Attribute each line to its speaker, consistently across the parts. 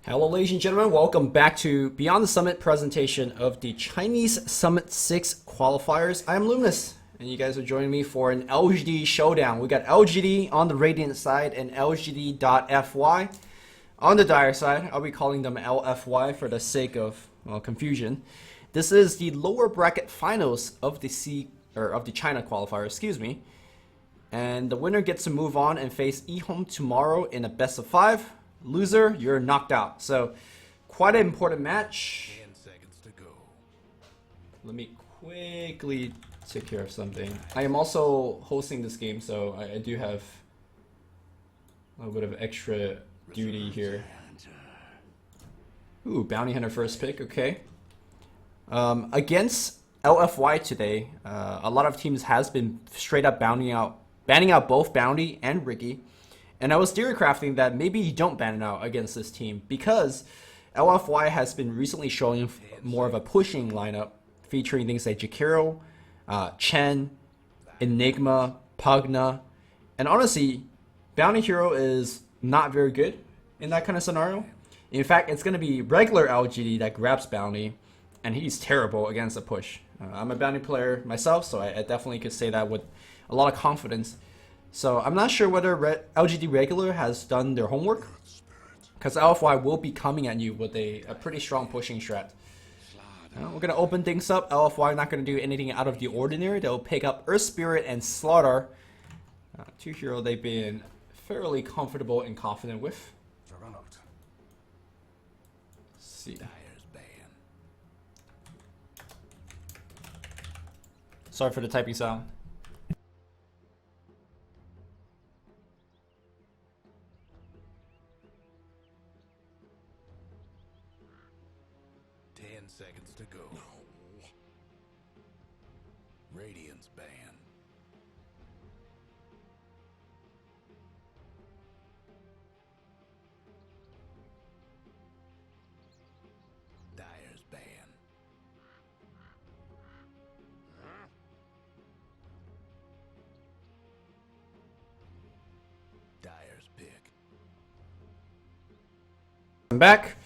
Speaker 1: Hello ladies and gentlemen, welcome back to Beyond the Summit presentation of the Chinese Summit 6 qualifiers. I'm Luminous, and you guys are joining me for an LGD showdown. We got LGD on the Radiant side and LGD.FY on the Dire side. I'll be calling them LFY for the sake of confusion. This is the lower bracket finals of the China qualifier, excuse me. And the winner gets to move on and face eHome tomorrow in a best of 5. Loser, you're knocked out. So, quite an important match.
Speaker 2: 10 seconds to go.
Speaker 1: Let me quickly take care of something. I am also hosting this game, so I do have a little bit of extra duty here. Ooh, Bounty Hunter first pick, okay. Against LFY today, a lot of teams has been straight up banning out both Bounty and Ricky. And I was theory crafting that maybe you don't ban it out against this team because LFY has been recently showing more of a pushing lineup featuring things like Jakiro, Chen, Enigma, Pugna, and honestly, Bounty Hero is not very good in that kind of scenario. In fact, it's going to be regular LGD that grabs Bounty, and he's terrible against a push. I'm a Bounty player myself, so I definitely could say that with a lot of confidence. So I'm not sure whether LGD regular has done their homework, because LFY will be coming at you with a pretty strong pushing strat. We're going to open things up. LFY not going to do anything out of the ordinary. They'll pick up Earth Spirit and Slaughter. Two hero they've been fairly comfortable and confident with. Let's see. Sorry for the typing sound.
Speaker 2: 10 seconds to go. No. Radiance ban. Dyer's ban. Dyer's pick.
Speaker 1: I'm back.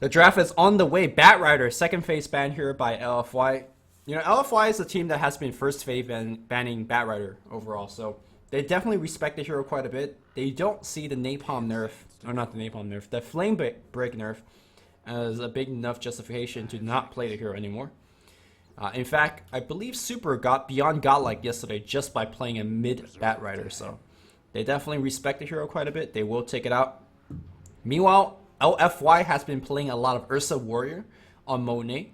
Speaker 1: The draft is on the way. Batrider, second phase ban here by LFY. You know, LFY is a team that has been first phase banning Batrider overall, so they definitely respect the hero quite a bit. They don't see the Napalm nerf, or not the Napalm nerf, the Flame Break nerf as a big enough justification to not play the hero anymore. In fact, I believe Super got beyond godlike yesterday just by playing a mid Batrider, so they definitely respect the hero quite a bit. They will take it out. Meanwhile, LFY has been playing a lot of Ursa Warrior on Monet,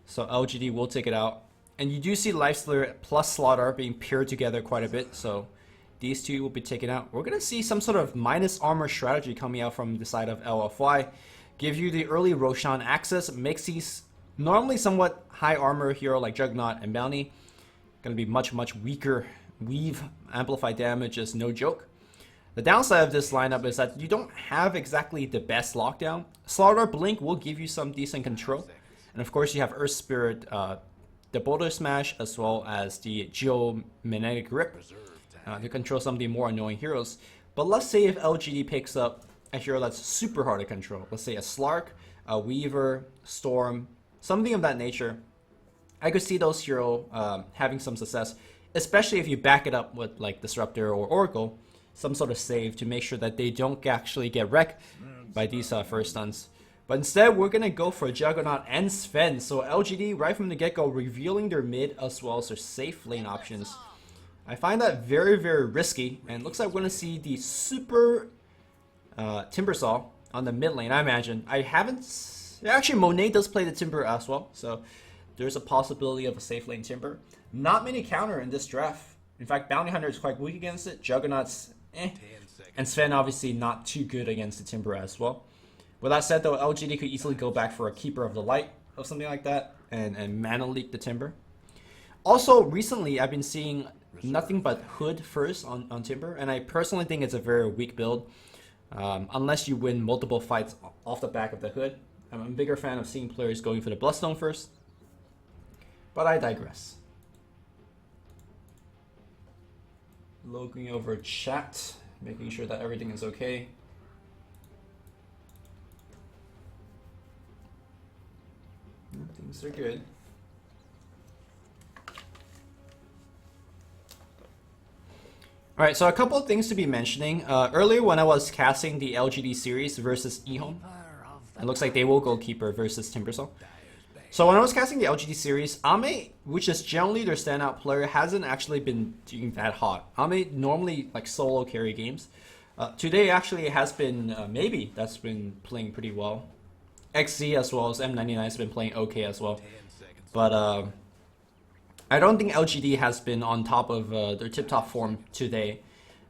Speaker 1: so LGD will take it out. And you do see Lifestealer plus Slaughter being paired together quite a bit, so these two will be taken out. We're going to see some sort of minus armor strategy coming out from the side of LFY. Give you the early Roshan access, makes these normally somewhat high armor hero like Juggernaut and Bounty going to be much weaker. Weave amplified damage is no joke. The downside of this lineup is that you don't have exactly the best lockdown. Slaughter Blink will give you some decent control. And of course you have Earth Spirit, the Boulder Smash, as well as the Geomagnetic Rip to control some of the more annoying heroes. But let's say if LGD picks up a hero that's super hard to control. Let's say a Slark, a Weaver, Storm, something of that nature. I could see those heroes having some success, especially if you back it up with like Disruptor or Oracle. Some sort of save to make sure that they don't actually get wrecked by these first stuns. But instead, we're going to go for Juggernaut and Sven. So LGD, right from the get-go, revealing their mid as well as their safe lane options. I find that very risky. And looks like we're going to see the super Timbersaw on the mid lane, I imagine. I haven't... Actually, Monet does play the Timber as well. So there's a possibility of a safe lane Timber. Not many counter in this draft. In fact, Bounty Hunter is quite weak against it. Juggernaut's and Sven obviously not too good against the Timber as well. With that said though, LGD could easily go back for a Keeper of the Light or something like that and mana leak the Timber. Also, recently I've been seeing nothing but Hood first on Timber, and I personally think it's a very weak build. Unless you win multiple fights off the back of the Hood. I'm a bigger fan of seeing players going for the Bloodstone first. But I digress. Looking over chat, making sure that everything is okay. Things are good. Alright, so a couple of things to be mentioning. Earlier when I was casting the LGD series versus Ehome, it looks like they will goalkeeper versus Timbersaw. So when I was casting the LGD series, Ame, which is generally their standout player, hasn't actually been doing that hot. Ame normally like solo carry games. Today actually has been, maybe that's been playing pretty well. XZ as well as M99 has been playing okay as well. But I don't think LGD has been on top of their tip-top form today.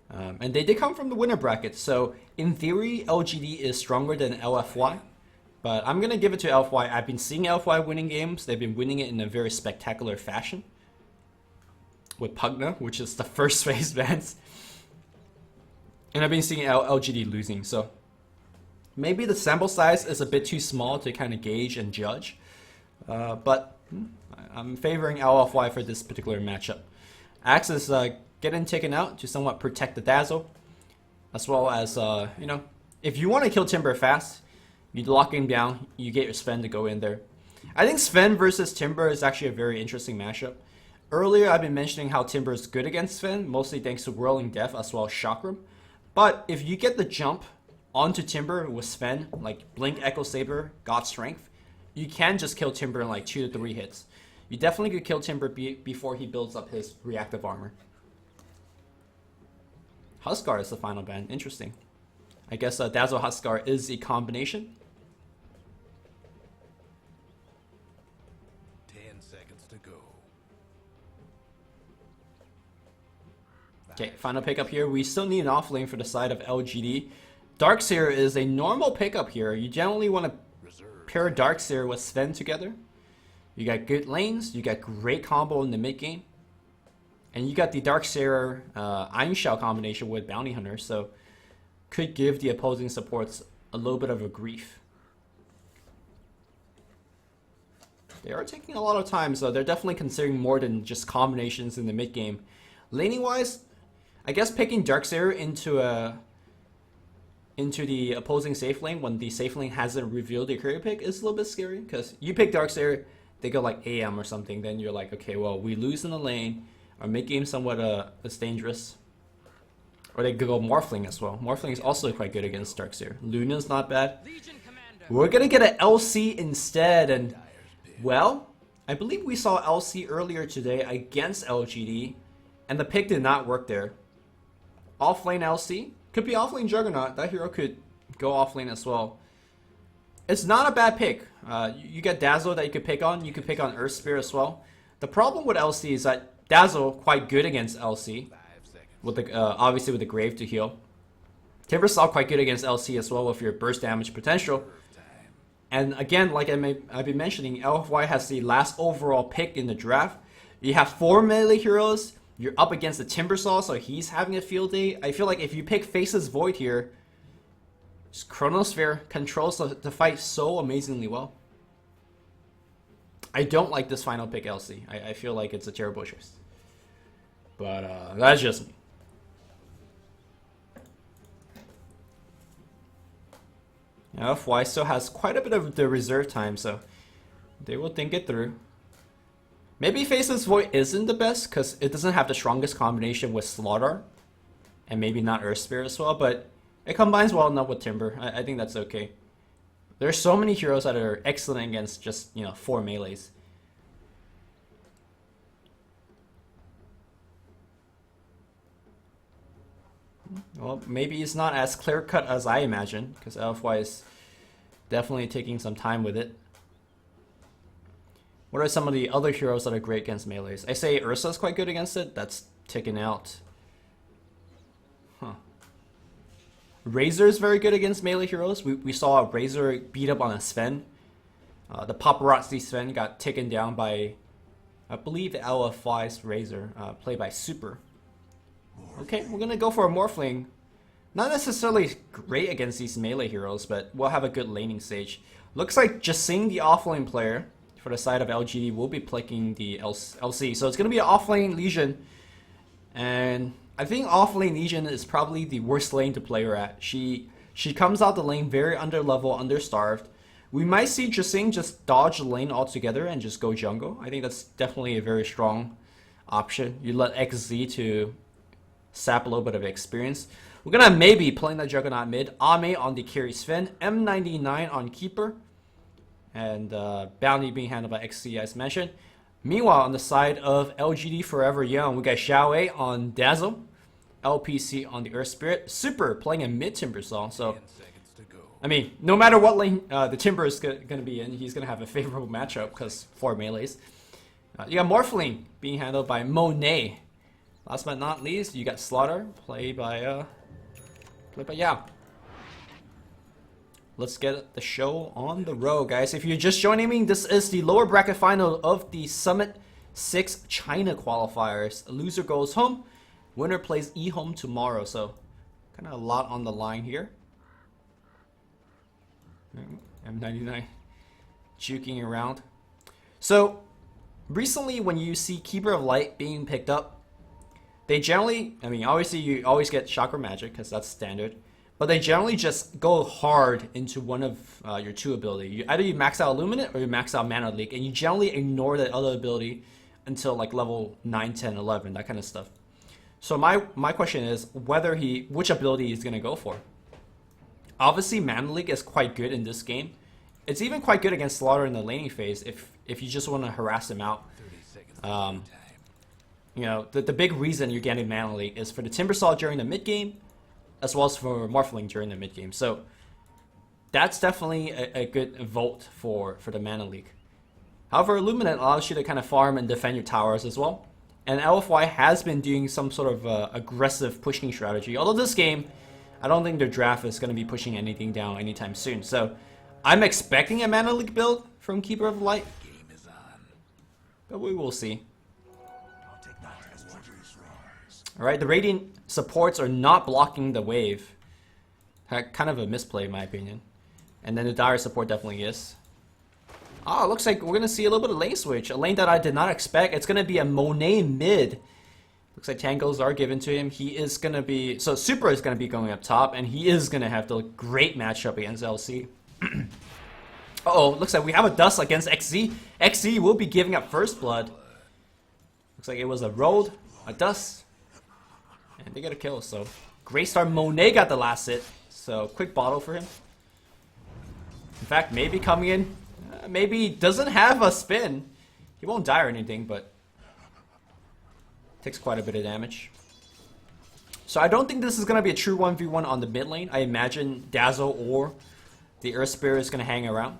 Speaker 1: And they did come from the winner bracket, so in theory, LGD is stronger than LFY. But I'm going to give it to LFY. I've been seeing LFY winning games. They've been winning it in a very spectacular fashion. With Pugna, which is the first phase bans. And I've been seeing LGD losing, so maybe the sample size is a bit too small to kind of gauge and judge. But I'm favoring LFY for this particular matchup. Axe is getting taken out to somewhat protect the Dazzle. As well as, you know, if you want to kill Timber fast, you lock him down, you get your Sven to go in there. I think Sven versus Timber is actually a very interesting matchup. Earlier, I've been mentioning how Timber is good against Sven, mostly thanks to Whirling Death as well as Chakram. But if you get the jump onto Timber with Sven, like Blink, Echo Saber, God Strength, you can just kill Timber in like 2 to 3 hits. You definitely could kill Timber before he builds up his reactive armor. Huskar is the final ban. Interesting. I guess Dazzle Huskar is a combination.
Speaker 2: 10 seconds to go.
Speaker 1: Okay, final pickup here. We still need an offlane for the side of LGD. Darkseer is a normal pickup here. You generally want to pair Darkseer with Sven together. You got good lanes, you got great combo in the mid game. And you got the Darkseer Einshell combination with Bounty Hunter, so could give the opposing supports a little bit of a grief. They are taking a lot of time, so they're definitely considering more than just combinations in the mid game. Laning wise, I guess picking Darkseer into the opposing safe lane when the safe lane hasn't revealed their carry pick is a little bit scary, because you pick Darkseer, they go like AM or something, then you're like, okay, well, we lose in the lane, our mid game somewhat is dangerous. Or they could go Morphling as well. Morphling is also quite good against Darkseer. Luna's not bad. We're gonna get an LC instead, and well, I believe we saw LC earlier today against LGD, and the pick did not work there. Offlane LC could be offlane Juggernaut. That hero could go offlane as well. It's not a bad pick. You got Dazzle that you could pick on. You could pick on Earth Spear as well. The problem with LC is that Dazzle quite good against LC, with the obviously with the Grave to heal. Timbersaw quite good against LC as well with your burst damage potential. And again, like I've been mentioning, LFY has the last overall pick in the draft. You have 4 melee heroes. You're up against the Timbersaw, so he's having a field day. I feel like if you pick Faceless Void here, just Chronosphere controls the fight so amazingly well. I don't like this final pick LC. I feel like it's a terrible choice. But that's just me. LFY still has quite a bit of the reserve time, so they will think it through. Maybe Faceless Void isn't the best because it doesn't have the strongest combination with Slaughter, and maybe not Earth Spear as well, but it combines well enough with Timber. I think that's okay. There's so many heroes that are excellent against just, 4 melees. Well, maybe it's not as clear-cut as I imagine, because LFY is definitely taking some time with it. What are some of the other heroes that are great against melees? I say Ursa's quite good against it. That's taken out. Huh. Razor is very good against melee heroes. We saw Razor beat up on a Sven. The Paparazzi Sven got taken down by, I believe, the LFY's Razor, played by Super. Okay, we're gonna go for a Morphling. Not necessarily great against these melee heroes, but we'll have a good laning stage. Looks like Jasing, the offlane player, for the side of LGD, will be picking the LC. So it's gonna be an offlane Legion. And I think offlane Legion is probably the worst lane to play her at. She comes out the lane very underlevel, understarved. We might see Jasing just dodge the lane altogether and just go jungle. I think that's definitely a very strong option. You let XZ to sap a little bit of experience. We're gonna maybe playing the Juggernaut mid, Ame on the carry Sven, M99 on keeper, and bounty being handled by XZ as mentioned. Meanwhile, on the side of LGD.Forever Young, we got Xiaowei on Dazzle, LPC on the Earth Spirit, Super playing a mid Timber Saw. So,
Speaker 2: 10 seconds to go.
Speaker 1: I mean, no matter what lane the Timber is going to be in, he's going to have a favorable matchup because 4 melees. You got Morphling being handled by Monet. Last but not least, you got Slaughter played by Yao. Let's get the show on the road, guys. If you're just joining me, this is the lower bracket final of the Summit 6 China qualifiers. A loser goes home. Winner plays E-home tomorrow. So, kind of a lot on the line here. M99 juking around. So, recently when you see Keeper of Light being picked up, they generally, I mean, obviously you always get Chakra Magic because that's standard. But they generally just go hard into one of your 2 ability. Either you max out Illuminate or you max out Mana Leak, and you generally ignore that other ability until like level 9, 10, 11, that kind of stuff. So my question is which ability he's gonna go for. Obviously, Mana Leak is quite good in this game. It's even quite good against Slaughter in the laning phase if you just want to harass him out.
Speaker 2: 30 seconds time.
Speaker 1: You know, the big reason you're getting Mana Leak is for the Timber Saw during the mid game, as well as for Morphling during the mid game. So that's definitely a good vote for the Mana Leak. However, Illuminate allows you to kind of farm and defend your towers as well. And LFY has been doing some sort of aggressive pushing strategy. Although this game, I don't think their draft is going to be pushing anything down anytime soon. So I'm expecting a Mana Leak build from Keeper of Light.
Speaker 2: Game is on.
Speaker 1: But we will see. Alright, the Radiant supports are not blocking the wave. Kind of a misplay in my opinion. And then the Dire support definitely is. Ah, looks like we're going to see a little bit of lane switch. A lane that I did not expect. It's going to be a Monet mid. Looks like tangles are given to him. He is going to be... So Super is going to be going up top. And he is going to have the great matchup against LC. Uh-oh, looks like we have a Dust against XZ. XZ will be giving up First Blood. Looks like it was a Road, a Dust. And they get a kill, so great start. Monet got the last hit, so quick bottle for him. In fact, maybe coming in, maybe doesn't have a spin. He won't die or anything, but takes quite a bit of damage. So I don't think this is going to be a true 1v1 on the mid lane. I imagine Dazzle or the Earth Spirit is going to hang around.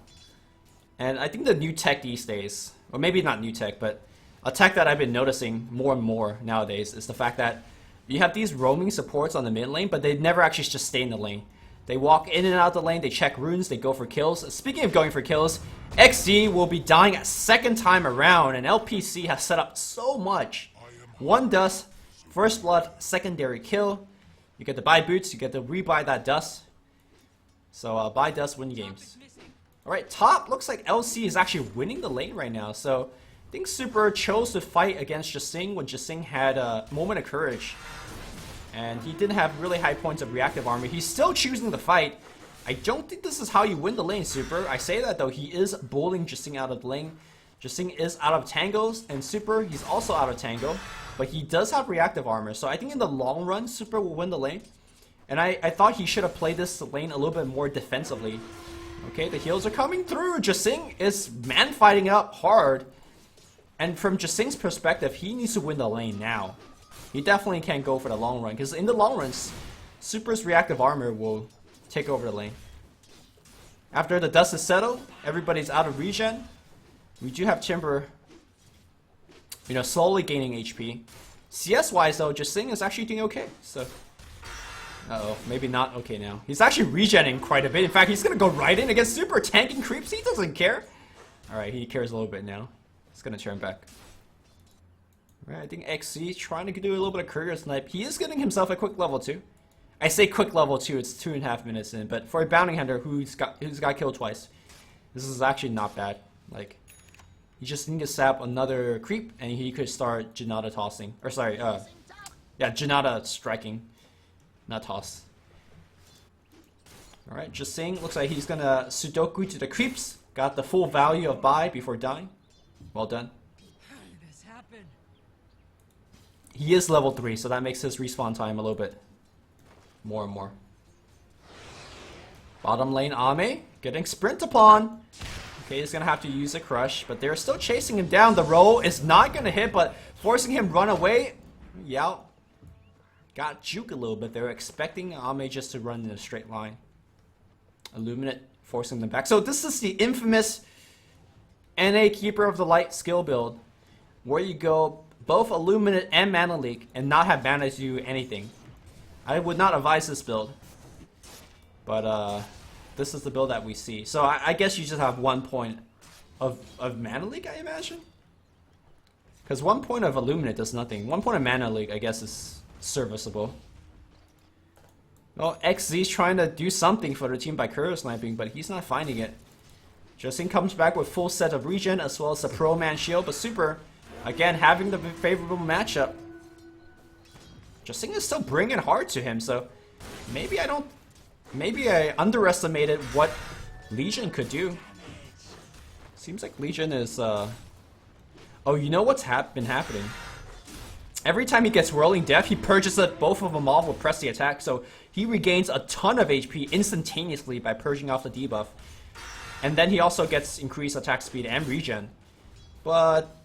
Speaker 1: And I think the new tech these days, or maybe not new tech, but a tech that I've been noticing more and more nowadays is the fact that you have these roaming supports on the mid lane, but they never actually just stay in the lane. They walk in and out the lane, they check runes, they go for kills. Speaking of going for kills, XZ will be dying a second time around, and LPC has set up so much. 1 Dust, First Blood, secondary kill. You get to buy boots, you get to rebuy that Dust. So buy Dust, win games. Alright, top, looks like LC is actually winning the lane right now, so I think Super chose to fight against Jasing when Jasing had a moment of courage. And he didn't have really high points of reactive armor. He's still choosing to fight. I don't think this is how you win the lane, Super. I say that though, he is bullying Jasing out of the lane. Jasing is out of tangos, and Super, he's also out of tango. But he does have reactive armor, so I think in the long run, Super will win the lane. And I thought he should have played this lane a little bit more defensively. Okay, the heals are coming through. Jasing is man-fighting it up hard. And from Jasing's perspective, he needs to win the lane now. He definitely can't go for the long run, because in the long run, Super's reactive armor will take over the lane. After the dust is settled, everybody's out of regen. We do have Timber, you know, slowly gaining HP. CS-wise though, Jasing is actually doing okay, so... Uh-oh, maybe not okay now. He's actually regenning quite a bit. In fact, he's gonna go right in against Super, tanking creeps. He doesn't care. Alright, he cares a little bit now. He's gonna turn back. Alright, I think XC trying to do a little bit of courier snipe. He is getting himself a quick level 2. I say quick level 2, it's 2.5 minutes in, but for a bounty hunter who's got killed twice, this is actually not bad. Like, you just need to sap another creep and he could start Janata tossing. Or sorry, yeah, Janata striking. Not toss. Alright, just saying, looks like he's gonna Sudoku to the creeps. Got the full value of buy before dying. Well done.
Speaker 3: This happened.
Speaker 1: He is level 3, so that makes his respawn time a little bit more and more. Bottom lane Ame getting sprint upon. Okay, he's gonna have to use a crush, but they're still chasing him down. The roll is not gonna hit, but forcing him run away. Yao got juke a little bit. They're expecting Ame just to run in a straight line. Illuminate forcing them back. So this is the infamous NA Keeper of the Light skill build, where you go both Illuminate and Mana Leak and not have mana to do anything. I would not advise this build, but this is the build that we see. So I guess you just have 1 point of Mana Leak, I imagine, because 1 point of Illuminate does nothing. 1 point of Mana Leak, I guess, is serviceable. Well, XZ's trying to do something for the team by curve sniping, but he's not finding it. Justin comes back with full set of regen as well as a pro man shield, but Super, again, having the favorable matchup. Justin is still bringing hard to him, so maybe I underestimated what Legion could do. Seems like Legion is, oh, you know what's been happening? Every time he gets Whirling Death, he purges both of them off with Press the Attack, so he regains a ton of HP instantaneously by purging off the debuff. And then he also gets increased attack speed and regen. But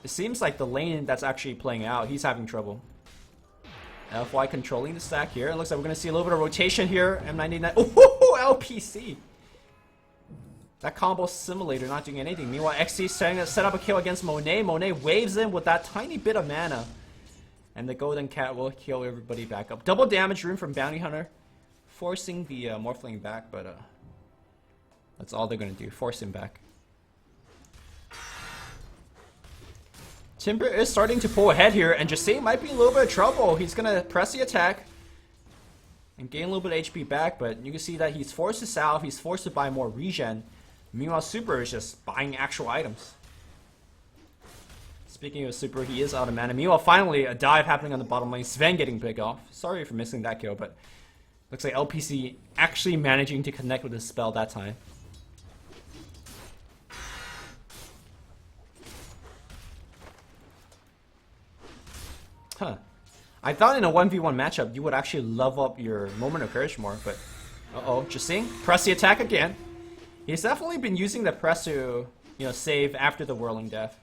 Speaker 1: it seems like the lane that's actually playing out, he's having trouble. L.GD.FY controlling the stack here. It looks like we're going to see a little bit of rotation here. M99. Oh, LPC! That combo simulator not doing anything. Meanwhile, XC trying to set up a kill against Monet. Monet waves in with that tiny bit of mana. And the Golden Cat will kill everybody back up. Double damage rune from Bounty Hunter. Forcing the Morphling back, but that's all they're going to do. Force him back. Timber is starting to pull ahead here, and Jasay might be in a little bit of trouble. He's going to press the attack and gain a little bit of HP back, but you can see that he's forced to salve. He's forced to buy more regen. Meanwhile, Super is just buying actual items. Speaking of Super, he is out of mana. Meanwhile, finally, a dive happening on the bottom lane. Sven getting picked off. Sorry for missing that kill, but looks like LPC actually managing to connect with his spell that time. Huh. I thought in a 1v1 matchup, you would actually level up your Moment of Courage more, but uh-oh, just seeing. Press the attack again. He's definitely been using the press to, you know, save after the Whirling Death.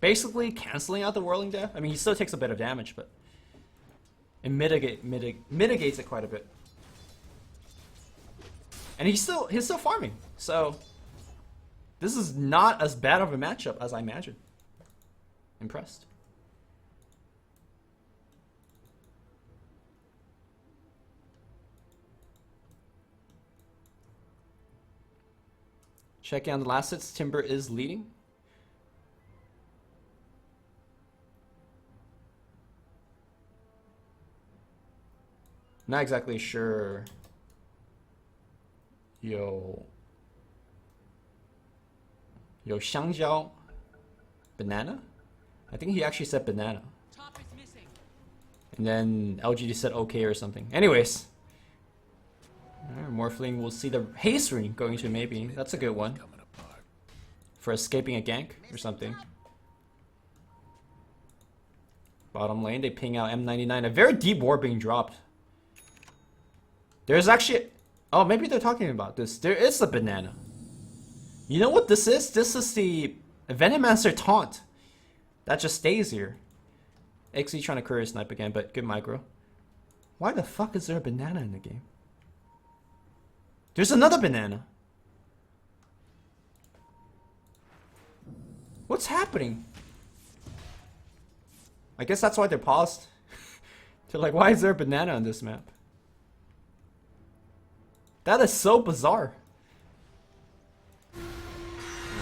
Speaker 1: Basically canceling out the Whirling Death. I mean, he still takes a bit of damage, but it mitigates it quite a bit. And he's still farming. So this is not as bad of a matchup as I imagined. Impressed. Checking on the last hits, Timber is leading. Not exactly sure. Yo, Xiangjiao banana? I think he actually said banana.
Speaker 3: Top is missing.
Speaker 1: And then LGD said okay or something. Anyways. Morphling will see the haste ring going to maybe. That's a good one. For escaping a gank or something. Bottom lane, they ping out M99. A very deep ward being dropped. There's actually... Oh, maybe they're talking about this. There is a banana. You know what this is? This is the Venomancer taunt. That just stays here. XE trying to courier snipe again, but good micro. Why the fuck is there a banana in the game? There's another banana. What's happening? I guess that's why they're paused. They're like, why is there a banana on this map? That is so bizarre.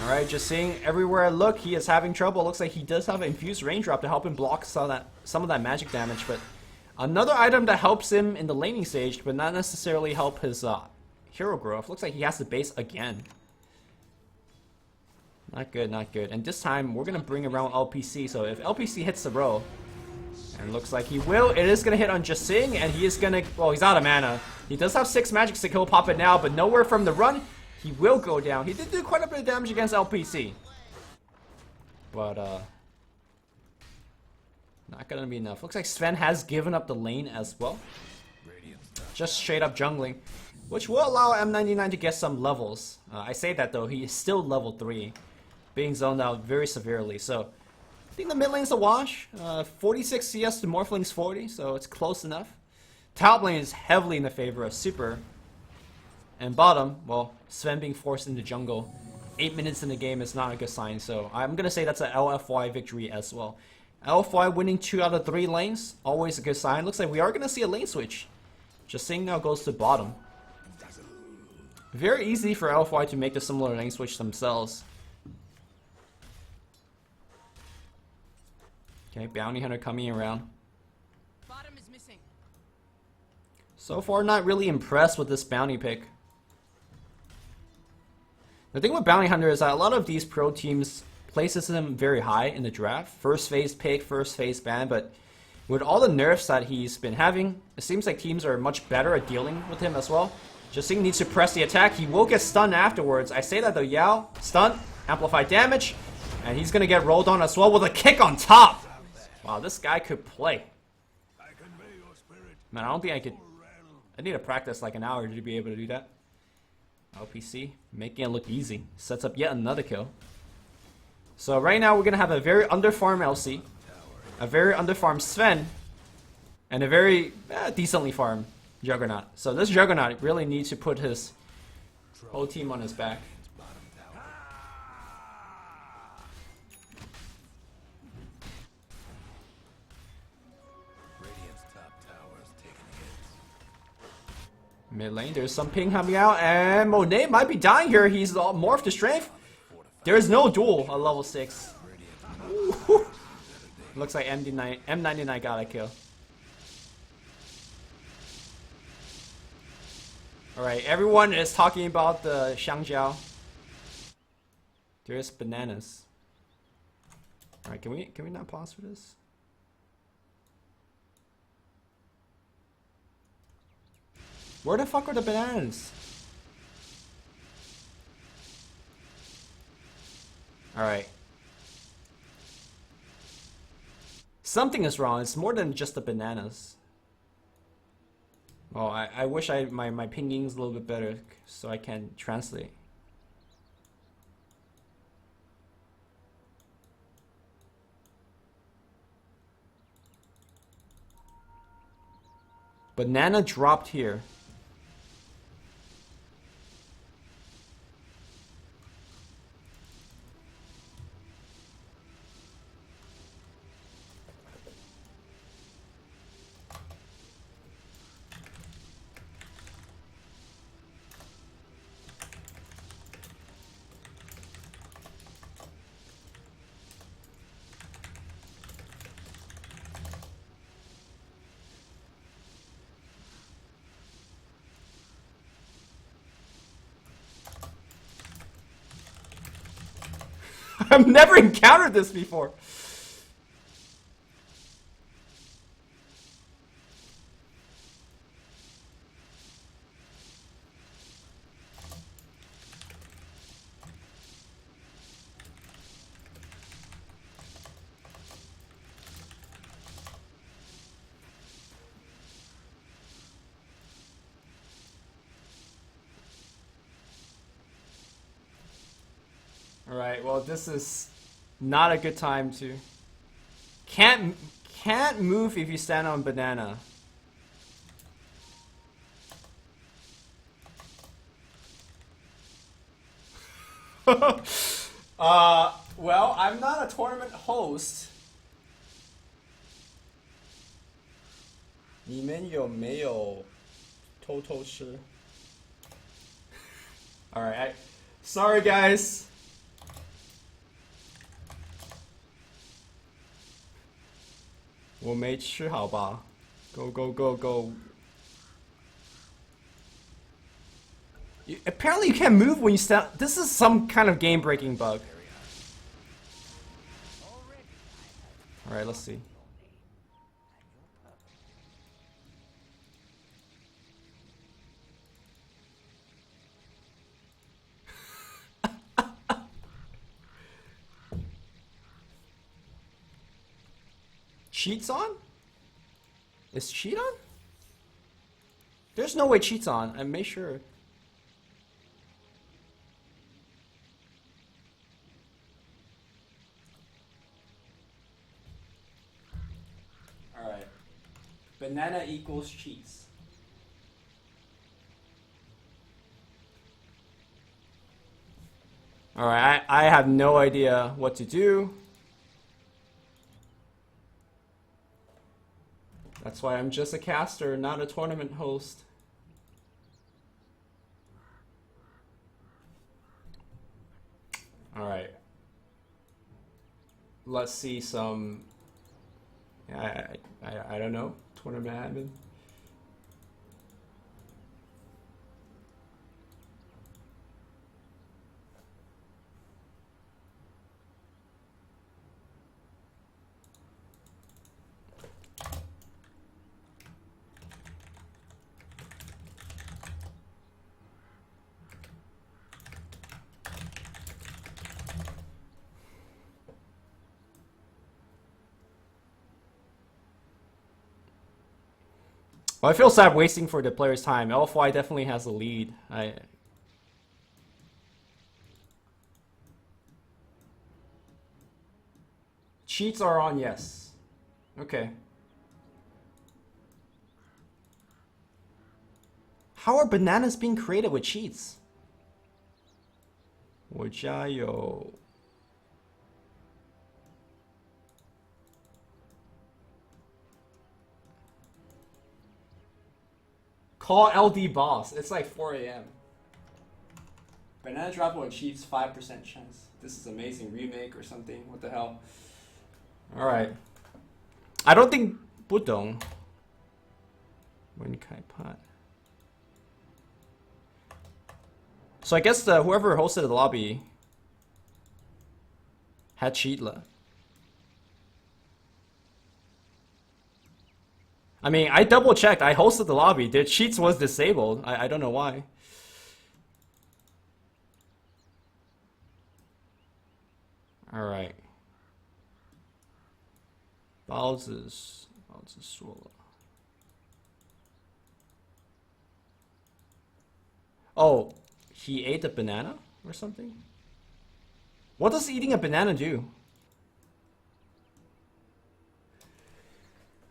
Speaker 1: Alright, just seeing everywhere I look, he is having trouble. Looks like he does have an infused raindrop to help him block some of that magic damage, but another item that helps him in the laning stage, but not necessarily help his hero growth. Looks like he has the base again. Not good, not good. And this time, we're going to bring around LPC, so if LPC hits the row, and looks like he will, it is going to hit on Jasing, and he is going to... Well, he's out of mana. He does have 6 magic stick. He'll pop it now, but nowhere from the run. He will go down. He did do quite a bit of damage against LPC. But, not gonna be enough. Looks like Sven has given up the lane as well. Just straight up jungling. Which will allow M99 to get some levels. I say that though, he is still level 3. Being zoned out very severely. So, I think the mid lane's a wash. 46 CS to Morphling's 40, so it's close enough. Top lane is heavily in the favor of Super. And bottom, well, Sven being forced into jungle 8 minutes in the game is not a good sign, so I'm gonna say that's a LFY victory as well. LFY winning 2 out of 3 lanes, always a good sign. Looks like we are gonna see a lane switch. Just Sing now goes to bottom. Very easy for LFY to make the similar lane switch themselves. Okay, Bounty Hunter coming around.
Speaker 3: Bottom is missing.
Speaker 1: So far, not really impressed with this bounty pick. The thing with Bounty Hunter is that a lot of these pro teams places him very high in the draft. First phase pick, first phase ban, but with all the nerfs that he's been having, it seems like teams are much better at dealing with him as well. Justin needs to press the attack. He will get stunned afterwards. I say that though, Yao, stun, amplified damage, and he's gonna get rolled on as well with a kick on top. Wow, this guy could play. Man, I don't think I could. I need to practice like an hour to be able to do that. LPC making it look easy. Sets up yet another kill. So right now we're gonna have a very underfarm LC, a very underfarm Sven, and a very decently farmed Juggernaut. So this Juggernaut really needs to put his whole team on his back. Mid lane, there's some ping coming out, and Monet might be dying here. He's all morphed to strength. There's no duel at level 6. Ooh. Looks like M99 got a kill. Alright, everyone is talking about the Xiangjiao. There's bananas. Alright, can we not pause for this? Where the fuck are the bananas? Alright. Something is wrong. It's more than just the bananas. Oh, I wish my pinging's a little bit better so I can translate. Banana dropped here. I've never encountered this before. Alright, well this is not a good time to... Can't move if you stand on banana. Well, I'm not a tournament host. 你们有没有偷偷吃? Alright, sorry guys. Go go go go. Apparently you can't move when you stand. This is some kind of game-breaking bug. Alright, let's see. Cheats on? Is cheat on? There's no way cheats on. I made sure. Alright. Banana equals cheats. Alright, I have no idea what to do. That's why I'm just a caster, not a tournament host. Alright. Let's see some... I don't know. Tournament admin. Well, I feel sad wasting for the player's time. LFY definitely has the lead. Cheats are on, yes. Okay. How are bananas being created with cheats? 我家有 Call LD boss. It's like 4 a.m. Banana drop on cheats, 5% chance. This is amazing. Remake or something. What the hell? Alright. I don't think 不懂 when kai pot. So I guess whoever hosted the lobby had cheat left. I mean, I double checked. I hosted the lobby. The cheats was disabled. I don't know why. Alright. 包子说了. Oh, he ate a banana or something? What does eating a banana do?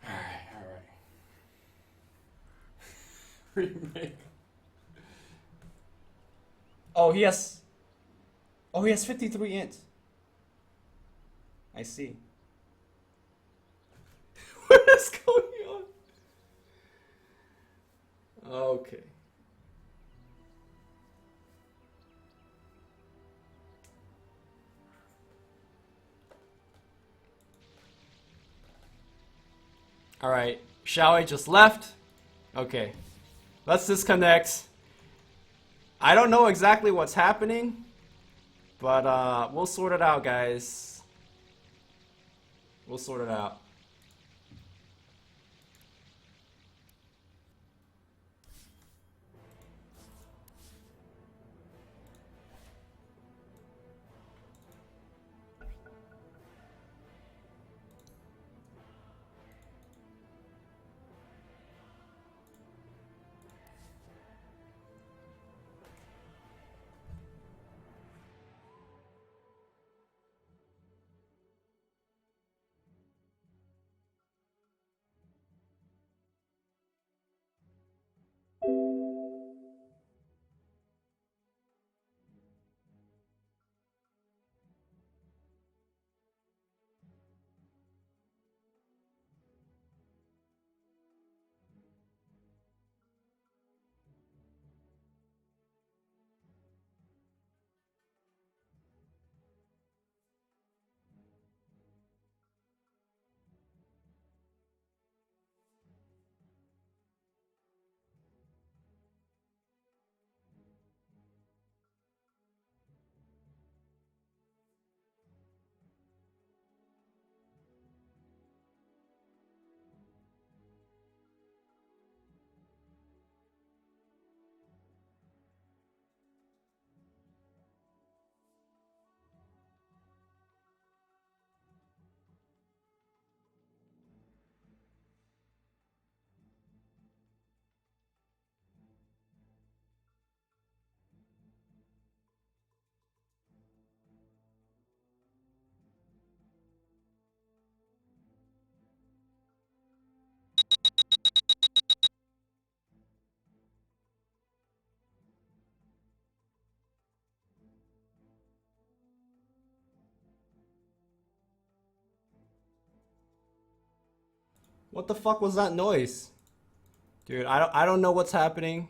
Speaker 1: Alright. Remake. Oh, he has 53 int. I see. What is going on? Okay. Alright, Xiaowei just left. Okay, let's disconnect. I don't know exactly what's happening, but we'll sort it out, guys. We'll sort it out. What the fuck was that noise? Dude, I don't know what's happening.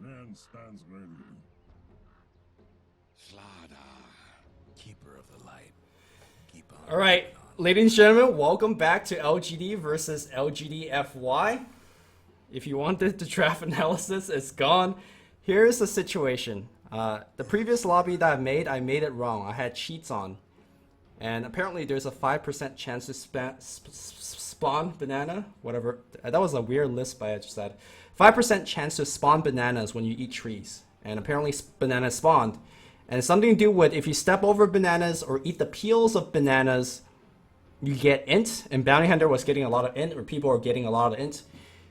Speaker 4: man stands ready.
Speaker 2: Slada, keeper of the light. Keep on.
Speaker 1: All right, ladies and gentlemen, welcome back to LGD versus LGD.FY. If you wanted the draft analysis, it's gone. Here's the situation. The previous lobby that I made it wrong. I had cheats on. And apparently there's a 5% chance to spawn banana. Whatever. That was a weird list by I just said. 5% chance to spawn bananas when you eat trees. And apparently bananas spawned. And it's something to do with if you step over bananas or eat the peels of bananas, you get int. And Bounty Hunter was getting a lot of int, or people were getting a lot of int.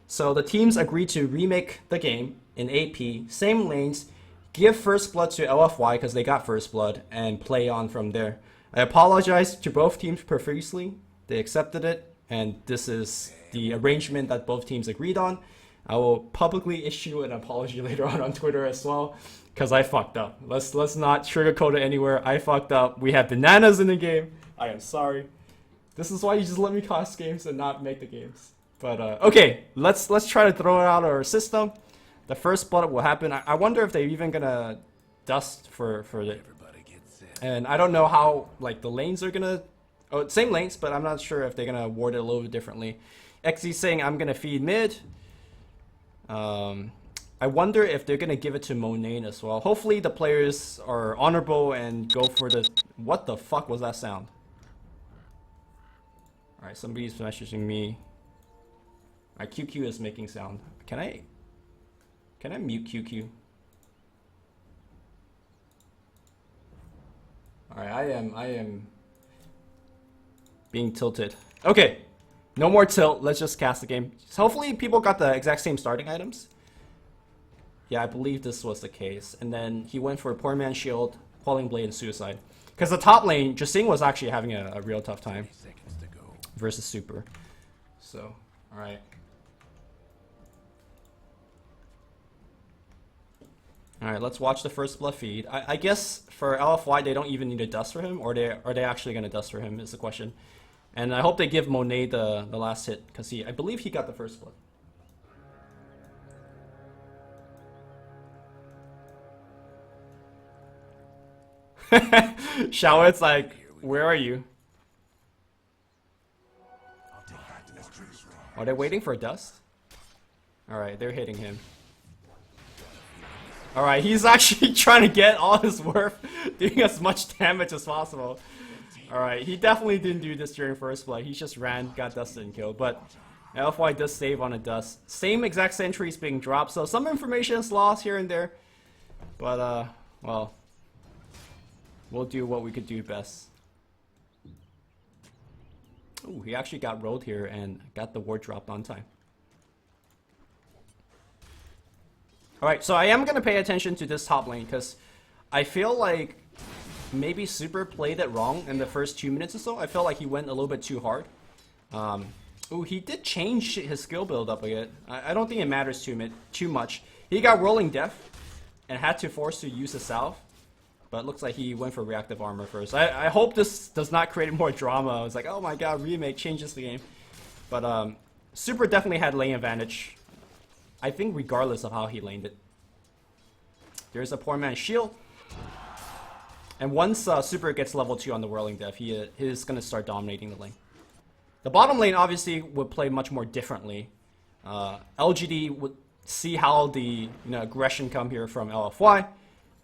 Speaker 1: So the teams agreed to remake the game in AP, same lanes, give first blood to LFY because they got first blood, and play on from there. I apologize to both teams profusely. They accepted it, and this is the arrangement that both teams agreed on. I will publicly issue an apology later on Twitter as well, because I fucked up. Let's not sugarcoat it anywhere. I fucked up. We have bananas in the game. I am sorry. This is why you just let me cost games and not make the games. But okay, let's try to throw it out of our system. The first blood will happen. I wonder if they're even gonna dust for the. And I don't know how like the lanes are gonna. Oh, same lanes, but I'm not sure if they're gonna award it a little bit differently. XZ saying I'm gonna feed mid. I wonder if they're gonna give it to Monet as well. Hopefully the players are honorable and go for the. What the fuck was that sound? All right, somebody's messaging me. My QQ is making sound. Can I mute QQ? All right, I am being tilted. Okay, no more tilt. Let's just cast the game. So hopefully people got the exact same starting items. Yeah, I believe this was the case. And then he went for Poor Man's Shield, Quelling Blade, and Suicide. Because the top lane, Jasing was actually having a real tough time versus Super. So, all right. Alright, let's watch the first blood feed. I guess for LFY they don't even need to dust for him, or are they actually going to dust for him is the question. And I hope they give Monet the last hit, because I believe he got the first blood. Shao-It's like, where are you? Are they waiting for dust? Alright, they're hitting him. Alright, he's actually trying to get all his worth, doing as much damage as possible. Alright, he definitely didn't do this during first blood. He just ran, got dusted and killed. But LFY does save on a dust. Same exact sentries being dropped, so some information is lost here and there. But, well, we'll do what we could do best. Ooh, he actually got rolled here and got the ward dropped on time. Alright, so I am going to pay attention to this top lane because I feel like maybe Super played it wrong in the first 2 minutes or so. I felt like he went a little bit too hard. Ooh, he did change his skill build up a bit. I don't think it matters too much. He got Rolling Death and had to force to use the Salve. But it looks like he went for reactive armor first. I hope this does not create more drama. I was like, oh my god, remake changes the game. But Super definitely had lane advantage. I think regardless of how he laned it. There's a Poor Man's Shield. And once Super gets level 2 on the Whirling Death, he is going to start dominating the lane. The bottom lane obviously would play much more differently. LGD would see how the aggression come here from LFY,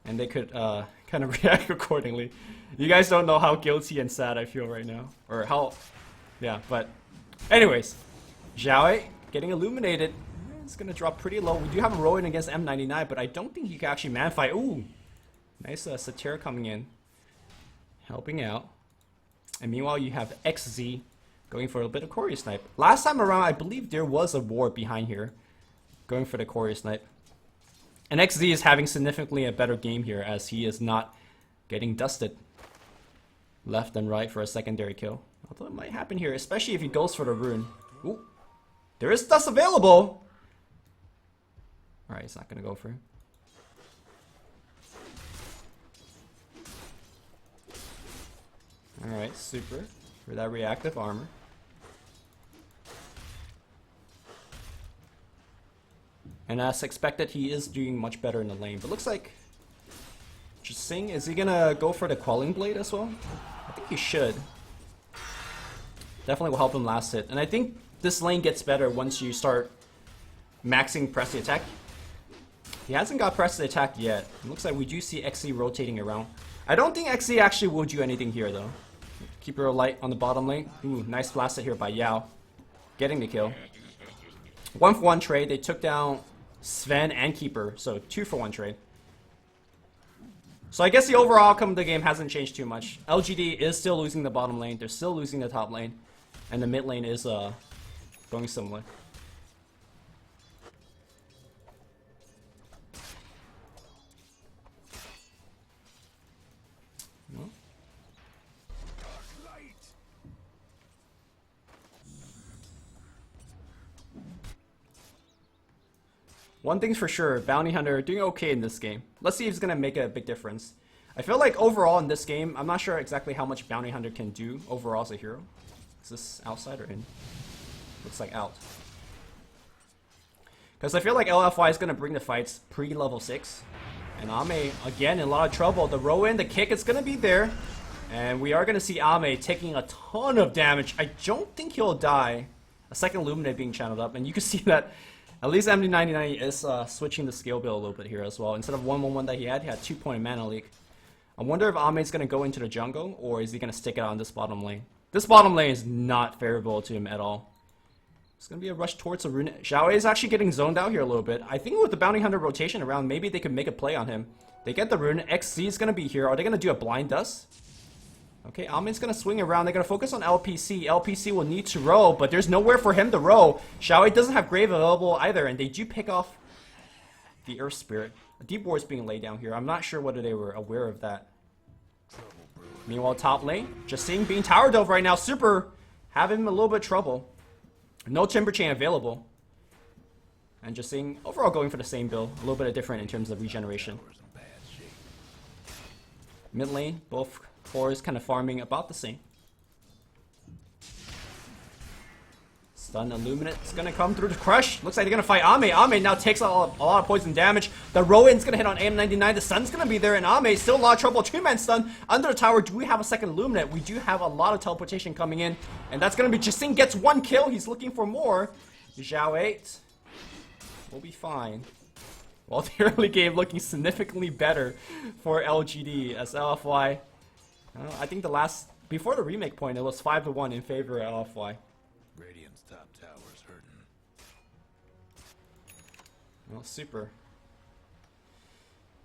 Speaker 1: and they could kind of react accordingly. You guys don't know how guilty and sad I feel right now. Or how... Yeah, but... Anyways. Xiaowei getting illuminated. It's going to drop pretty low. We do have a Rowan against M99, but I don't think he can actually man-fight. Ooh! Nice Satyr coming in. Helping out. And meanwhile, you have XZ going for a bit of Courier Snipe. Last time around, I believe there was a ward behind here. Going for the Courier Snipe. And XZ is having significantly a better game here as he is not getting dusted left and right for a secondary kill. Although it might happen here, especially if he goes for the rune. Ooh. There is dust available! Alright, he's not going to go for it. Alright, Super for that reactive armor. And as expected, he is doing much better in the lane. But looks like Jasing, is he gonna go for the Quelling Blade as well? I think he should. Definitely will help him last hit. And I think this lane gets better once you start maxing press the attack. He hasn't got press the attack yet. It looks like we do see XC rotating around. I don't think XC actually will do anything here though. Keeper of Light on the bottom lane. Ooh, nice blasted here by Yao. Getting the kill. 1-for-1 trade. They took down Sven and Keeper. So 2-for-1 trade. So I guess the overall outcome of the game hasn't changed too much. LGD is still losing the bottom lane. They're still losing the top lane. And the mid lane is going similar. Well. One thing's for sure, Bounty Hunter doing okay in this game. Let's see if it's going to make a big difference. I feel like overall in this game, I'm not sure exactly how much Bounty Hunter can do overall as a hero. Is this outside or in? Looks like out. Because I feel like LFY is going to bring the fights pre-level 6. And Ame, again, in a lot of trouble. The row in, the kick is going to be there. And we are going to see Ame taking a ton of damage. I don't think he'll die. A second Luminate being channeled up. And you can see that at least MD99 is switching the skill build a little bit here as well. Instead of 1-1-1 that he had 2-point mana leak. I wonder if Ame is going to go into the jungle, or is he going to stick it on this bottom lane? This bottom lane is not favorable to him at all. It's going to be a rush towards a rune. Xiaowei is actually getting zoned out here a little bit. I think with the Bounty Hunter rotation around, maybe they could make a play on him. They get the rune. XZ is going to be here. Are they going to do a blind dust? Okay, Amen's going to swing around. They're going to focus on LPC. LPC will need to row, but there's nowhere for him to row. Xiaowei doesn't have Grave available either, and they do pick off the Earth Spirit. A deep ward is being laid down here. I'm not sure whether they were aware of that. Meanwhile, top lane, just seeing being tower dove right now. Super having him a little bit of trouble. No Timber Chain available. And just seeing overall going for the same build. A little bit of different in terms of regeneration. Mid lane, both cores kind of farming about the same. Stun Illuminate is going to come through to crush. Looks like they're going to fight Ame. Ame now takes a lot of poison damage. The Rowan's going to hit on AM99. The Sun's going to be there, and Ame still a lot of trouble. 2-man stun under the tower. Do we have a second Illuminate? We do have a lot of teleportation coming in, and that's going to be Jasing gets 1 kill. He's looking for more. Zhao 8 will be fine. Well, the early game looking significantly better for LGD as LFY. I think the last, before the remake point, it was 5-1 in favor of LFY.
Speaker 2: Radiant's top tower's hurting.
Speaker 1: Well, super.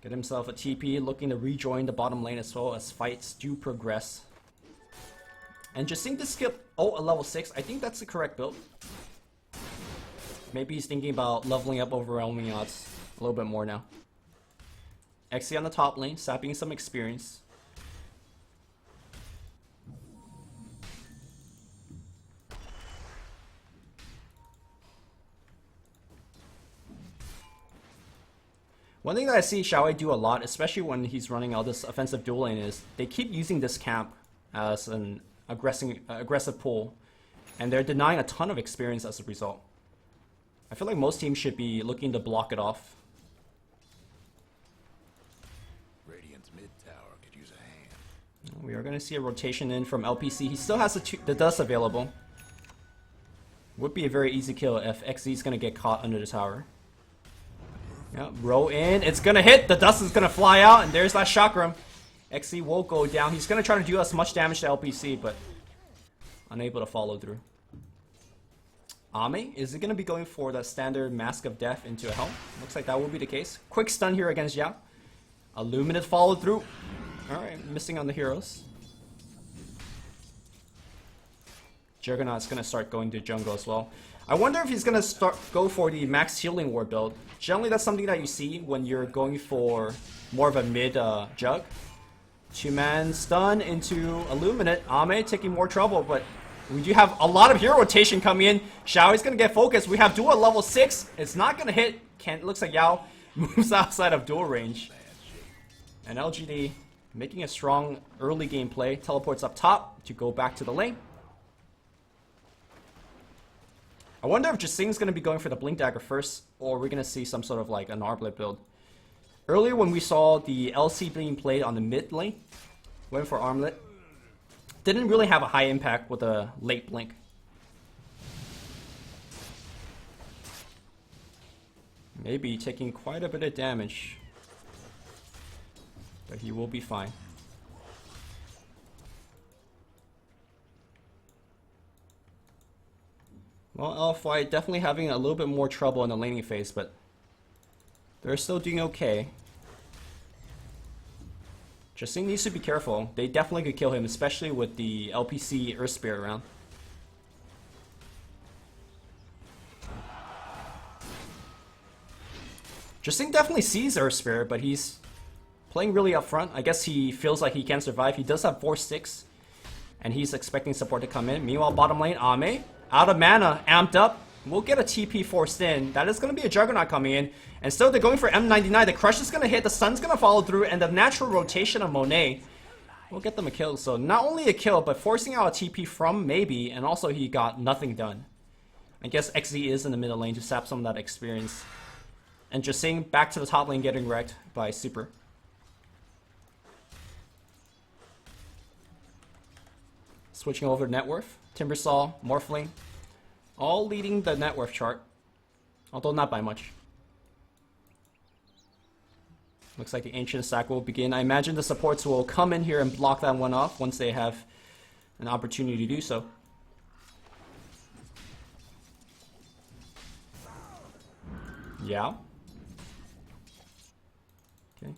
Speaker 1: Get himself a TP, looking to rejoin the bottom lane as well as fights do progress. And just think to skip a level 6, I think that's the correct build. Maybe he's thinking about leveling up overwhelming odds a little bit more now. XC on the top lane, sapping some experience. One thing that I see Xiaowei do a lot, especially when he's running all this offensive dual lane, is they keep using this camp as an aggressive pull, and they're denying a ton of experience as a result. I feel like most teams should be looking to block it off.
Speaker 2: Radiant's mid tower could use a hand.
Speaker 1: We are going to see a rotation in from LPC. He still has the dust available. Would be a very easy kill if XZ is going to get caught under the tower. Yeah, row in. It's going to hit. The dust is going to fly out, and there's that chakram. XZ will go down. He's going to try to do as much damage to LPC, but unable to follow through. Ame, is it going to be going for the standard Mask of Death into a helm? Looks like that will be the case. Quick stun here against Yao. Illuminate followed through. Alright, missing on the heroes. Juggernaut's going to start going to jungle as well. I wonder if he's going to go for the max healing ward build. Generally, that's something that you see when you're going for more of a mid jug. 2-man stun into Illuminate. Ame taking more trouble, but we do have a lot of hero rotation coming in. Xiaoi's going to get focused. We have duel at level 6. It's not going to hit. Looks like Yao moves outside of duel range. And LGD making a strong early game play. Teleports up top to go back to the lane. I wonder if Jasing's going to be going for the Blink Dagger first, or we're going to see some sort of like an Arblet build. Earlier when we saw the LC being played on the mid lane, went for Armlet. Didn't really have a high impact with a late Blink. Maybe taking quite a bit of damage. But he will be fine. Well, LFY definitely having a little bit more trouble in the laning phase, but they're still doing okay. Jasing needs to be careful. They definitely could kill him, especially with the LPC Earth Spirit around. Jasing definitely sees Earth Spirit, but he's playing really upfront. I guess he feels like he can survive. He does have 4 sticks, and he's expecting support to come in. Meanwhile, bottom lane, Ame, out of mana, amped up. We'll get a TP forced in. That is going to be a Juggernaut coming in. And still, they're going for M99. The Crush is going to hit. The Sun's going to follow through. And the natural rotation of Monet will get them a kill. So not only a kill, but forcing out a TP from Maybe. And also, he got nothing done. I guess XZ is in the middle lane to sap some of that experience. And Jasing back to the top lane getting wrecked by Super. Switching over to net worth. Timbersaw, Morphling. All leading the net worth chart. Although not by much. Looks like the Ancient Stack will begin. I imagine the supports will come in here and block that one off once they have an opportunity to do so. Yeah. Okay.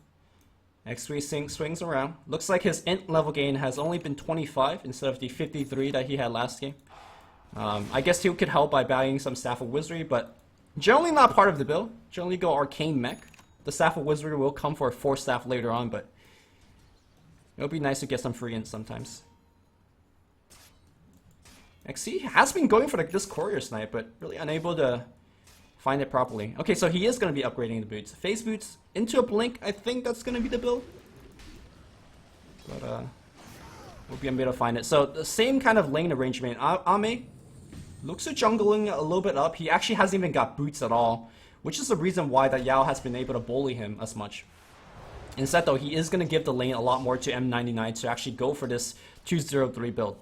Speaker 1: X3 swings around. Looks like his int level gain has only been 25 instead of the 53 that he had last game. I guess he could help by valuing some Staff of Wizardry, but generally not part of the build. Generally go Arcane Mech. The Staff of Wizardry will come for a 4 staff later on, but it would be nice to get some free ints sometimes. XC has been going for this Courier Snipe, but really unable to find it properly. Okay, so he is going to be upgrading the boots. Phase boots into a Blink. I think that's going to be the build. But we'll be able to find it. So the same kind of lane arrangement. Ame looks at jungling a little bit up. He actually hasn't even got boots at all, which is the reason why that Yao has been able to bully him as much. Instead though, he is going to give the lane a lot more to M99 to actually go for this 203 build.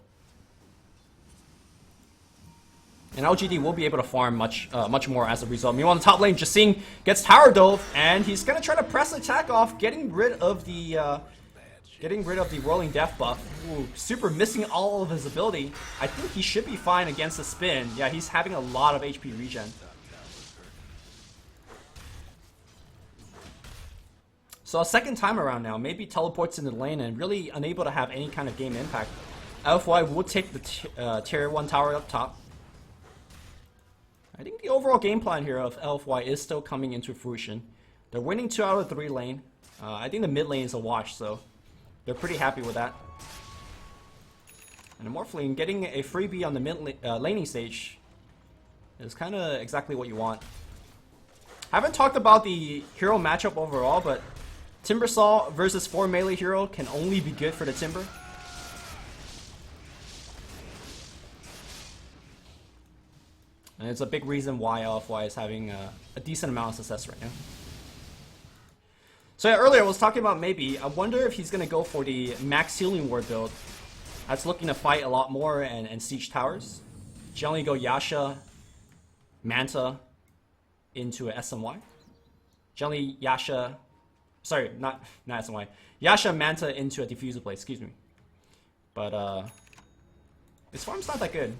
Speaker 1: And LGD will be able to farm much more as a result. Meanwhile, on the top lane, Jasing gets Tower Dove, and he's going to try to press attack off, getting rid of the Whirling Death buff. Ooh, Super missing all of his ability. I think he should be fine against the spin. Yeah, he's having a lot of HP regen. So a second time around now, maybe teleports into the lane and really unable to have any kind of game impact. LFY will take the tier 1 tower up top. I think the overall game plan here of LFY is still coming into fruition. They're winning 2 out of 3 lane. I think the mid lane is a wash, so they're pretty happy with that. And the Morphling getting a freebie on the mid laning stage is kind of exactly what you want. Haven't talked about the hero matchup overall, but Timbersaw versus 4 melee hero can only be good for the Timber. And it's a big reason why LFY is having a decent amount of success right now. So yeah, earlier I was talking about maybe, I wonder if he's going to go for the max healing ward build. That's looking to fight a lot more and siege towers. Generally go Yasha, Manta into a SMY. Generally Yasha, sorry, not SMY. Yasha, Manta into a diffuser blade, excuse me. But his farm's not that good.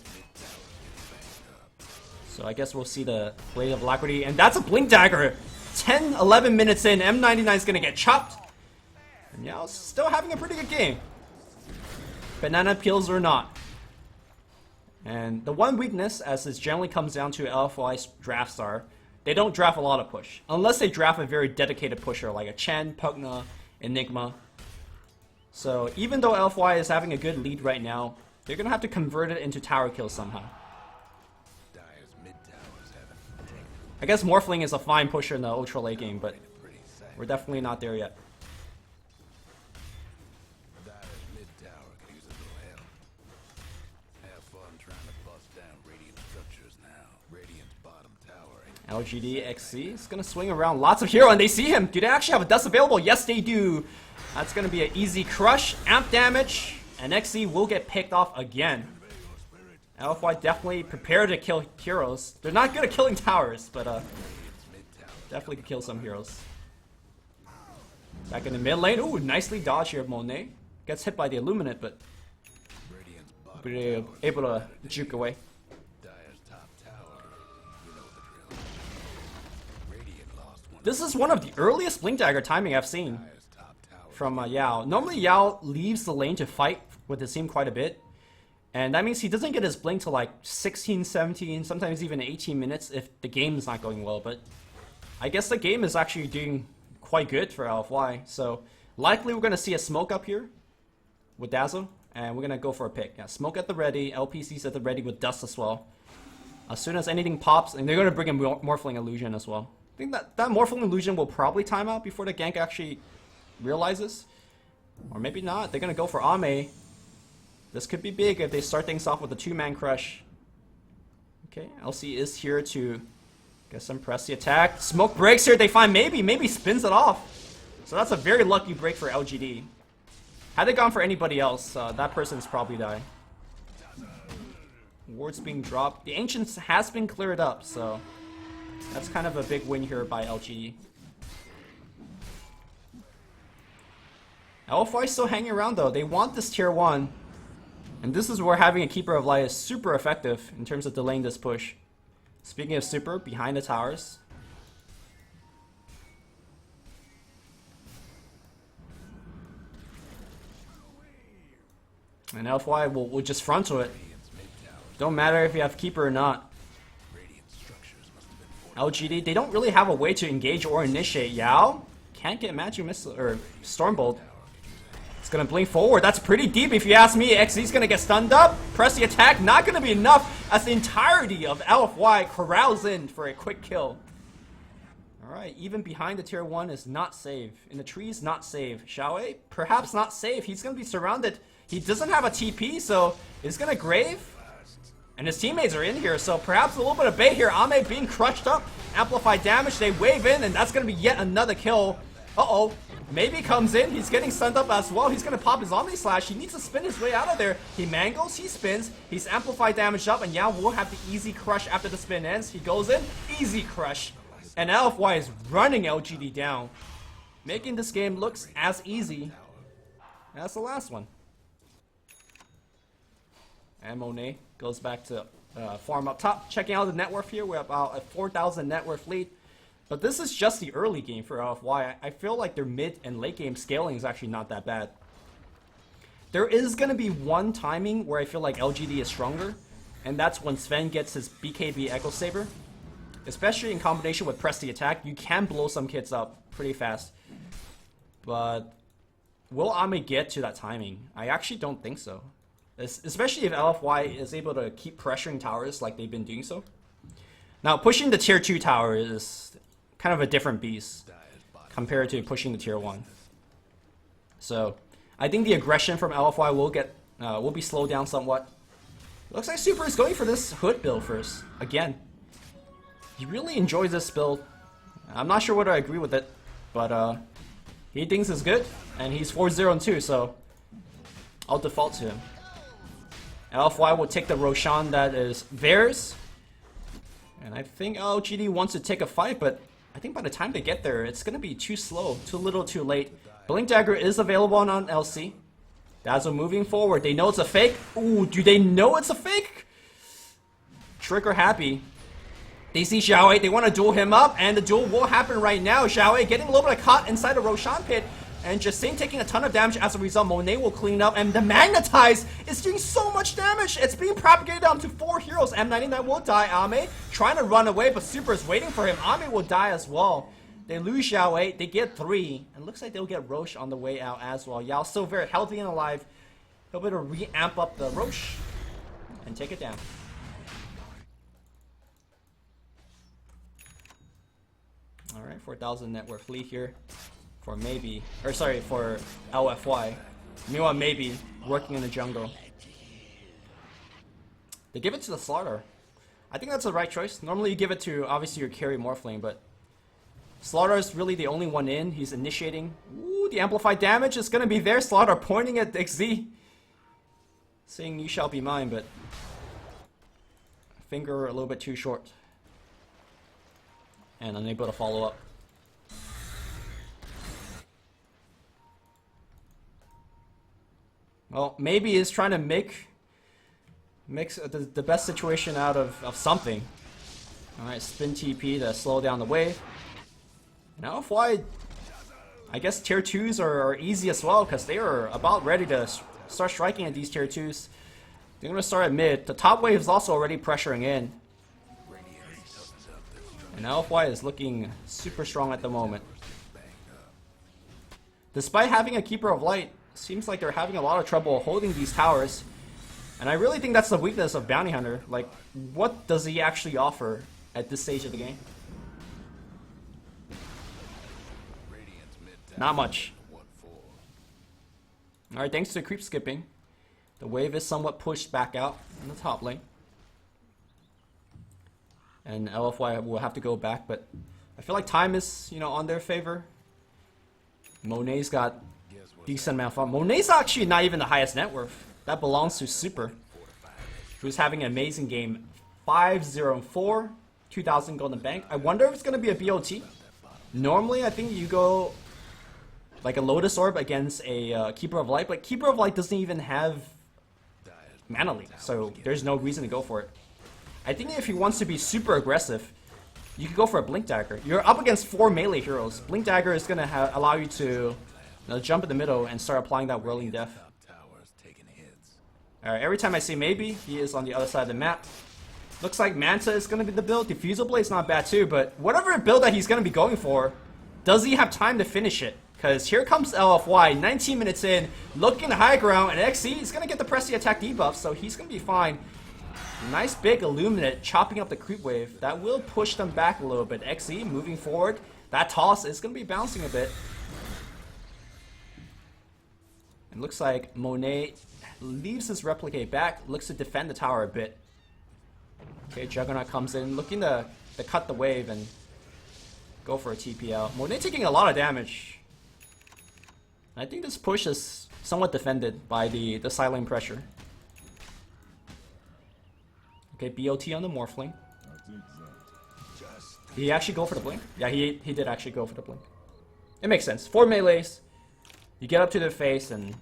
Speaker 1: So I guess we'll see the Blade of Alacrity, and that's a Blink Dagger! 10, 11 minutes in, M99 is gonna get chopped. And Yao's still having a pretty good game. Banana peels or not. And the one weakness, as this generally comes down to LFY's draft star, they don't draft a lot of push. Unless they draft a very dedicated pusher, like a Chen, Pugna, Enigma. So even though LFY is having a good lead right now, they're gonna have to convert it into tower kills somehow. I guess Morphling is a fine pusher in the ultra late game, but we're definitely not there yet. LGD.XC is gonna swing around lots of hero, and they see him. Do they actually have a dust available? Yes, they do. That's gonna be an easy crush, amp damage, and XC will get picked off again. LFY definitely prepared to kill heroes. They're not good at killing towers, but definitely could kill some heroes. Back in the mid lane. Ooh, nicely dodged here, Monet. Gets hit by the Illuminate, but able to juke away. This is one of the earliest Blink Dagger timing I've seen from Yao. Normally Yao leaves the lane to fight with his team quite a bit. And that means he doesn't get his Blink to like 16, 17, sometimes even 18 minutes if the game is not going well. But I guess the game is actually doing quite good for LFY. So likely we're going to see a smoke up here with Dazzle. And we're going to go for a pick. Yeah, smoke at the ready, LPC's at the ready with dust as well. As soon as anything pops, and they're going to bring in Morphling Illusion as well. I think that Morphling Illusion will probably time out before the gank actually realizes. Or maybe not. They're going to go for Ame. This could be big if they start things off with a 2-man crush. Okay, LC is here to get some press the attack. Smoke breaks here. They find maybe spins it off. So that's a very lucky break for LGD. Had they gone for anybody else, that person's probably died. Wards being dropped. The Ancients has been cleared up, so that's kind of a big win here by LGD. LFY still hanging around though. They want this tier 1. And this is where having a Keeper of Light is super effective in terms of delaying this push. Speaking of super, behind the towers. And LFY will just frontal it. Don't matter if you have Keeper or not. LGD, they don't really have a way to engage or initiate. Yao can't get Magic Missile or Stormbolt. It's gonna blink forward. That's pretty deep if you ask me. XZ's gonna get stunned up. Press the attack. Not gonna be enough as the entirety of LFY corrals in for a quick kill. Alright, even behind the tier 1 is not safe. In the trees, not safe. Xiaowei, perhaps not safe. He's gonna be surrounded. He doesn't have a TP, so he's gonna grave. And his teammates are in here, so perhaps a little bit of bait here. Ame being crushed up. Amplified damage. They wave in, and that's gonna be yet another kill. Uh-oh. Maybe comes in. He's getting stunned up as well. He's gonna pop his Omni Slash. He needs to spin his way out of there. He mangles, he spins. He's amplified damage up, and Yao will have the easy crush after the spin ends. He goes in, easy crush. And LFY is running LGD down, making this game look as easy as the last one. And Monet goes back to farm up top. Checking out the net worth here. We're about a 4,000 net worth lead. But this is just the early game for LFY. I feel like their mid and late game scaling is actually not that bad. There is going to be one timing where I feel like LGD is stronger. And that's when Sven gets his BKB Echo Saber. Especially in combination with Press the Attack. You can blow some kids up pretty fast. But will Ame get to that timing? I actually don't think so. Especially if LFY is able to keep pressuring towers like they've been doing so. Now, pushing the tier 2 tower is kind of a different beast compared to pushing the tier 1. So, I think the aggression from LFY will be slowed down somewhat. Looks like Super is going for this Hood build first. Again. He really enjoys this build. I'm not sure whether I agree with it, but he thinks it's good, and he's 4-0-2, so I'll default to him. LFY will take the Roshan that is theirs. And I think LGD wants to take a fight, but I think by the time they get there, it's going to be too slow, too little, too late. Blink Dagger is available on LC. Dazzle moving forward. They know it's a fake. Ooh, do they know it's a fake? Trigger happy. They see Xiaowei. They want to duel him up, and the duel will happen right now. Xiaowei getting a little bit of caught inside the Roshan pit. And Justine taking a ton of damage as a result. Monet will clean up, and the Magnetize is doing so much damage. It's being propagated onto 4 heroes. M99 will die. Ame trying to run away, but Super is waiting for him. Ame will die as well. They lose Xiaowei. They get 3. And looks like they'll get Roche on the way out as well. Yao still very healthy and alive. He'll be able to re-amp up the Roche and take it down. Alright, 4,000 net worth lead here. For maybe, or sorry, for LFY. Meanwhile, maybe working in the jungle. They give it to the Slaughter. I think that's the right choice. Normally you give it to, obviously, your carry Morphling, but Slaughter is really the only one in. He's initiating. Ooh, the amplified damage is going to be there. Slaughter pointing at XZ. Saying, you shall be mine, but finger a little bit too short. And unable to follow up. Well, maybe he's trying to make the best situation out of something. Alright, spin TP to slow down the wave. Now LGD.FY, I guess tier 2s are easy as well, because they are about ready to start striking at these tier 2s. They're going to start at mid. The top wave is also already pressuring in. And LGD.FY is looking super strong at the moment. Despite having a Keeper of Light, seems like they're having a lot of trouble holding these towers. And I really think that's the weakness of Bounty Hunter. Like, what does he actually offer at this stage of the game? Not much. Alright, thanks to creep skipping, the wave is somewhat pushed back out in the top lane. And LGD.FY will have to go back, but I feel like time is, on their favor. Monet's got decent amount of fun. Monet's actually not even the highest net worth. That belongs to Super, who's having an amazing game. 5-0-4, 2,000 golden bank. I wonder if it's going to be a BOT. Normally, I think you go like a Lotus Orb against a Keeper of Light, but Keeper of Light doesn't even have Mana Leak, so there's no reason to go for it. I think if he wants to be super aggressive, you could go for a Blink Dagger. You're up against 4 melee heroes. Blink Dagger is going to allow you to jump in the middle and start applying that Whirling Death. Alright, every time I say maybe, he is on the other side of the map. Looks like Manta is going to be the build. Diffusal Blade's not bad too, but whatever build that he's going to be going for, does he have time to finish it? Because here comes LGD.FY, 19 minutes in, looking high ground, and XZ is going to get the Pressy attack debuff, so he's going to be fine. Nice big Illuminate chopping up the creep wave. That will push them back a little bit. XZ moving forward. That toss is going to be bouncing a bit. It looks like Monet leaves his Replicate back, looks to defend the tower a bit. Okay, Juggernaut comes in, looking to cut the wave and go for a TPL. Monet taking a lot of damage. I think this push is somewhat defended by the silent pressure. Okay, BOT on the Morphling. Did he actually go for the blink? Yeah, he did actually go for the blink. It makes sense. 4 melees. You get up to their face and,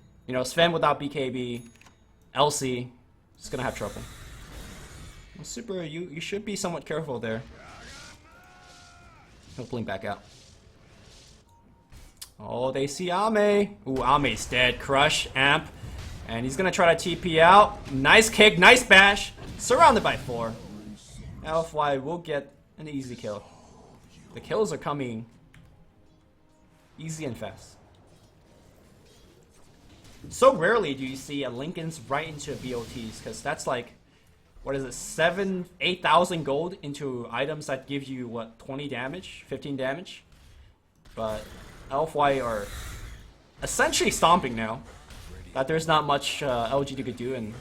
Speaker 1: Sven without BKB, LC, is going to have trouble. Well, Super, you should be somewhat careful there. He'll blink back out. Oh, they see Ame. Ooh, Ame's dead. Crush, Amp. And he's going to try to TP out. Nice kick, nice bash. Surrounded by 4. LGD.FY will get an easy kill. The kills are coming easy and fast. So rarely do you see a Linken's right into a BOTs, because that's like, what is it, 8,000 gold into items that give you, what, 20 damage, 15 damage? But LGD.FY are essentially stomping now. That there's not much LGD could do, and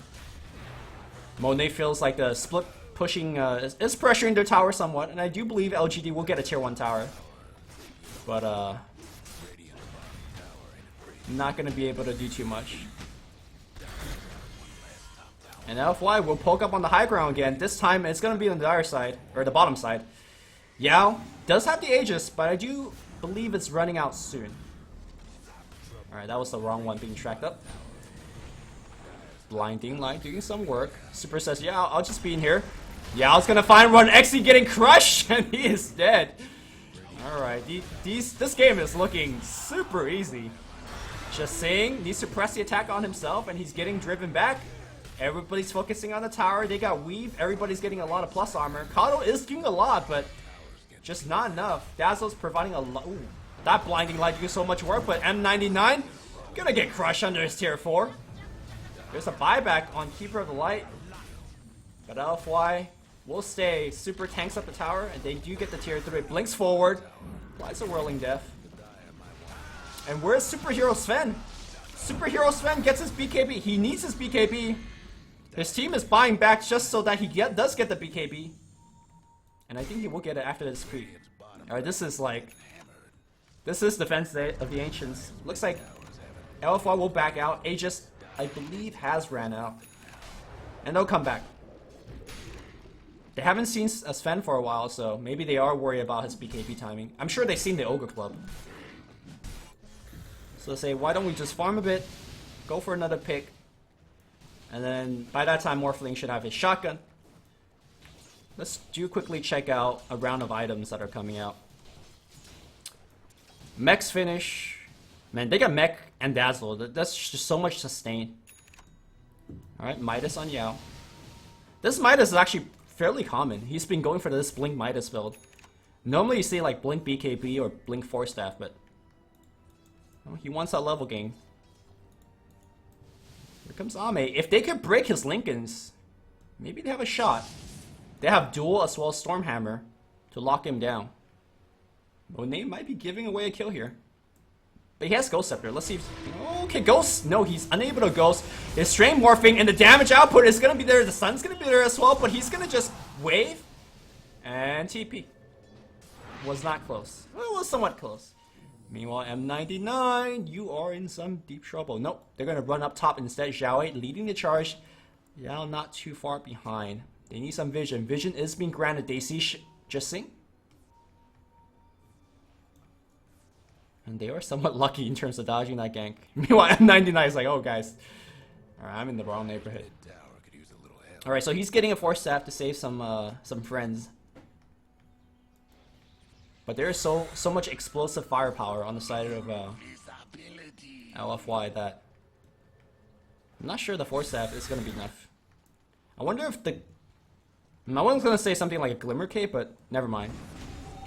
Speaker 1: Monet feels like the split pushing is pressuring their tower somewhat, and I do believe LGD will get a tier 1 tower. But not going to be able to do too much. And LGD.FY will poke up on the high ground again. This time it's going to be on the dire side, or the bottom side. Yao does have the Aegis, but I do believe it's running out soon. Alright, that was the wrong one being tracked up. Blinding Light doing some work. Super says, yeah, I'll just be in here. Yao's gonna find one. XZ getting crushed, and he is dead. Alright, this game is looking super easy. Just saying, needs to press the attack on himself, and he's getting driven back. Everybody's focusing on the tower. They got Weave. Everybody's getting a lot of plus armor. Kato is doing a lot, but just not enough. Dazzle's providing a lot. That Blinding Light doing so much work, but M99 gonna get crushed under his tier 4. There's a buyback on Keeper of the Light. But LGD.FY will stay. Super tanks up the tower, and they do get the tier 3. Blinks forward. Applies a Whirling Death. And where's Superhero Sven? Superhero Sven gets his BKB. He needs his BKB. His team is buying back just so that he does get the BKB. And I think he will get it after this creep. Alright, this is like... This is Defense Day of the Ancients. Looks like LFY will back out. Aegis, I believe, has ran out. And they'll come back. They haven't seen Sven for a while, so maybe they are worried about his BKB timing. I'm sure they've seen the Ogre Club. So they say, why don't we just farm a bit, go for another pick, and then by that time Morphling should have his shotgun. Let's quickly check out a round of items that are coming out. Mech's finish. Man, they got Mech and Dazzle. That's just so much sustain. Alright, Midas on Yao. This Midas is actually fairly common. He's been going for this Blink Midas build. Normally you see like Blink BKB or Blink Force Staff, but oh, he wants that level gain. Here comes Ame. If they could break his Lincolns, maybe they have a shot. They have Duel as well as Stormhammer to lock him down. Monet might be giving away a kill here. But he has Ghost Scepter. Let's see if... Okay, Ghost. No, he's unable to Ghost. His Strain Morphing and the damage output is going to be there. The Sun's going to be there as well, but he's going to just wave and TP. Was not close. Well, it was somewhat close. Meanwhile, M99, you are in some deep trouble. Nope, they're going to run up top instead. Xiao leading the charge. Yao not too far behind. They need some vision. Vision is being granted. They see Jising. And they are somewhat lucky in terms of dodging that gank. Meanwhile, M99 is like, oh guys. Alright, I'm in the wrong neighborhood. Alright, so he's getting a Force Staff to save some friends. But there is so much explosive firepower on the side of LFY that I'm not sure the Force Staff is going to be enough. I wonder if the... I was going to say something like a Glimmer Cape, but never mind.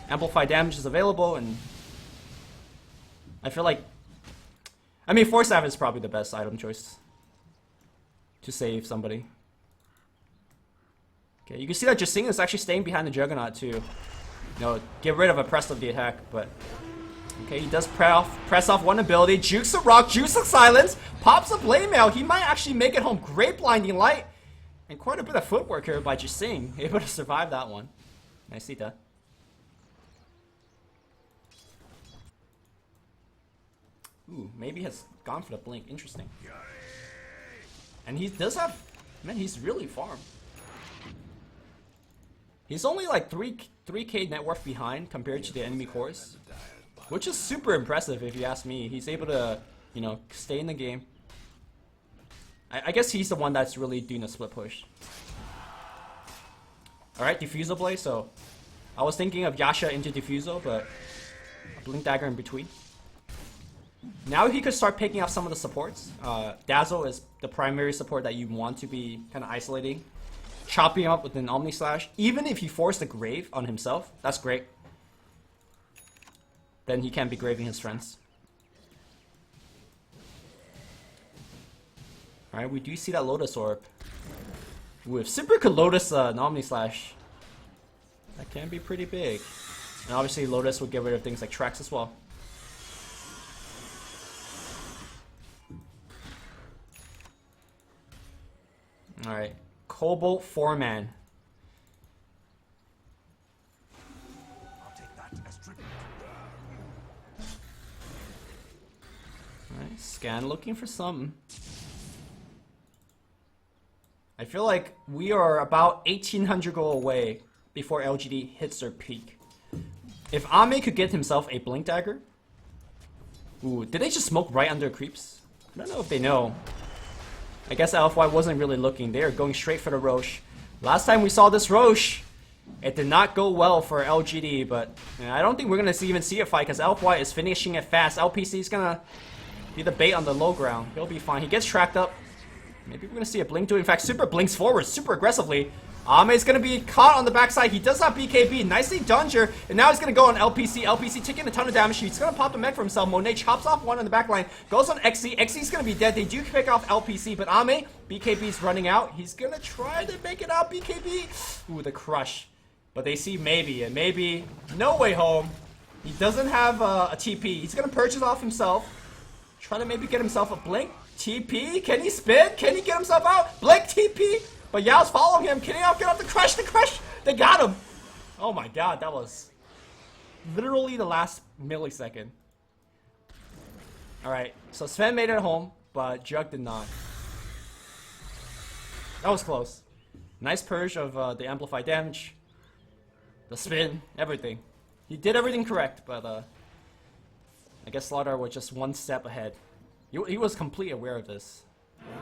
Speaker 1: Amplify damage is available, and I feel like... I mean, Force Staff is probably the best item choice to save somebody. Okay, you can see that Jising is actually staying behind the Juggernaut to, get rid of a press of the attack, but... Okay, he does press off one ability, jukes the rock, jukes the silence, pops a blade mail. He might actually make it home. Great blinding light. And quite a bit of footwork here by Jising, able to survive that one. Nicita. Ooh, maybe has gone for the blink. Interesting. And he does have... Man, he's really farmed. He's only like 3k net worth behind compared to the enemy cores. Which is super impressive if you ask me. He's able to, stay in the game. I guess he's the one that's really doing a split push. Alright, Diffusal Blade, so... I was thinking of Yasha into Diffusal, but... A Blink Dagger in between. Now he could start picking up some of the supports. Dazzle is the primary support that you want to be kind of isolating. Chopping up with an Omni Slash. Even if he forced a Grave on himself, that's great. Then he can't be graving his friends. Alright, we do see that Lotus Orb. Ooh, if Super could Lotus an Omni Slash, that can be pretty big. And obviously Lotus would get rid of things like Trax as well. Alright, Cobalt 4-man. Alright, Scan looking for something. I feel like we are about 1800 gold away before LGD hits their peak. If Ame could get himself a Blink Dagger... Ooh, did they just smoke right under creeps? I don't know if they know. I guess LFY wasn't really looking. They are going straight for the Roche. Last time we saw this Roche, it did not go well for LGD, but I don't think we're going to even see a fight because LFY is finishing it fast. LPC is going to be the bait on the low ground. He'll be fine. He gets tracked up. Maybe we're going to see a Blink too. In fact, Super blinks forward super aggressively. Ame is going to be caught on the backside. He does have BKB. Nicely done here. And now he's going to go on LPC. LPC taking a ton of damage. He's going to pop the mech for himself. Monet chops off one on the back line. Goes on XC. XC's going to be dead. They do pick off LPC. But Ame, BKB's running out. He's going to try to make it out. BKB. Ooh, the crush. But they see maybe. And maybe no way home. He doesn't have a TP. He's going to purchase off himself. Try to maybe get himself a blink. TP? Can he spin? Can he get himself out? Blink TP? But Yao's following him. Can he not get off the crush? The crush! They got him! Oh my god, that was literally the last millisecond. Alright, so Sven made it home, but Jug did not. That was close. Nice purge of the amplified damage. The spin, everything. He did everything correct, but I guess Slaughter was just one step ahead. He was completely aware of this.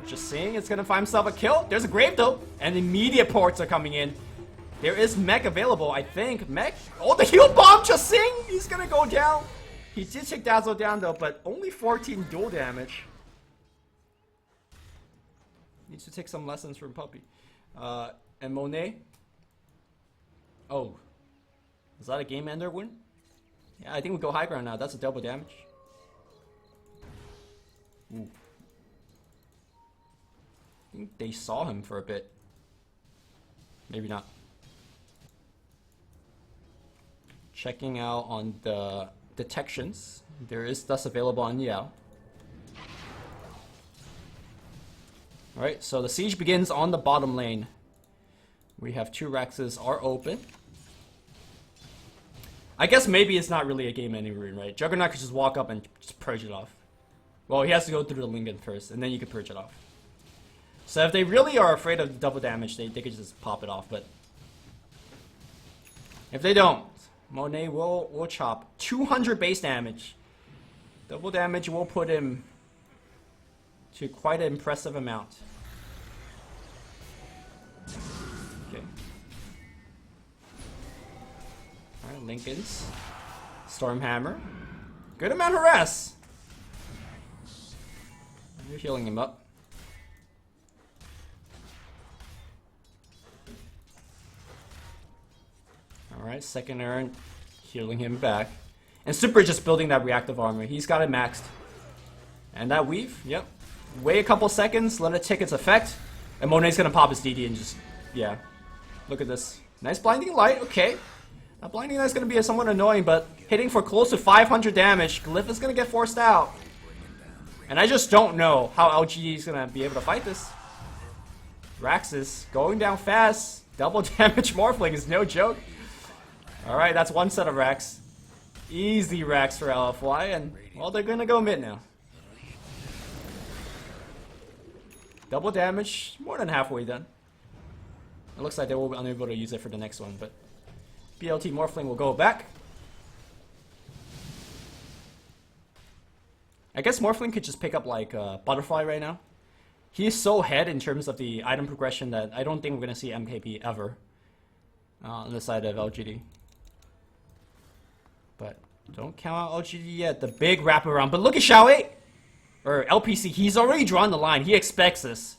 Speaker 1: Just seeing it's gonna find himself a kill. There's a grave though, and immediate ports are coming in. There is mech available, I think. Mech? Oh, the heal bomb! Just seeing! He's gonna go down. He did take Dazzle down though, but only 14 dual damage. Needs to take some lessons from Puppy. And Monet. Oh. Is that a game ender win? Yeah, I think we go high ground now. That's a double damage. Ooh. I think they saw him for a bit. Maybe not. Checking out on the detections. There is dust available on Yao. Alright, so the siege begins on the bottom lane. We have 2 Rexes are open. I guess maybe it's not really a game ending rune, right? Juggernaut could just walk up and just purge it off. Well, he has to go through the Lincoln first, and then you can purge it off. So if they really are afraid of double damage, they could just pop it off, but if they don't, Monet will chop 200 base damage. Double damage will put him to quite an impressive amount. Okay. Alright, Lincolns. Stormhammer. Good amount of harass. You're healing him up. Alright, second Aaron healing him back. And Super just building that reactive armor. He's got it maxed. And that weave, yep. Wait a couple seconds, let it take its effect. And Monet's gonna pop his DD and just, yeah. Look at this. Nice blinding light, okay. That blinding light's gonna be somewhat annoying, but hitting for close to 500 damage, Glyph is gonna get forced out. And I just don't know how LGD is gonna be able to fight this. Rax is going down fast. Double damage Morphling is no joke. Alright, that's one set of Rax. Easy Rax for LFY, and, well, they're gonna go mid now. Double damage, more than halfway done. It looks like they will be unable to use it for the next one, but BLT Morphling will go back. I guess Morphling could just pick up like Butterfly right now. He's so ahead in terms of the item progression that I don't think we're going to see MKP ever on the side of LGD. But don't count out LGD yet. The big wraparound. But look at Xiao, or LPC. He's already drawn the line. He expects this.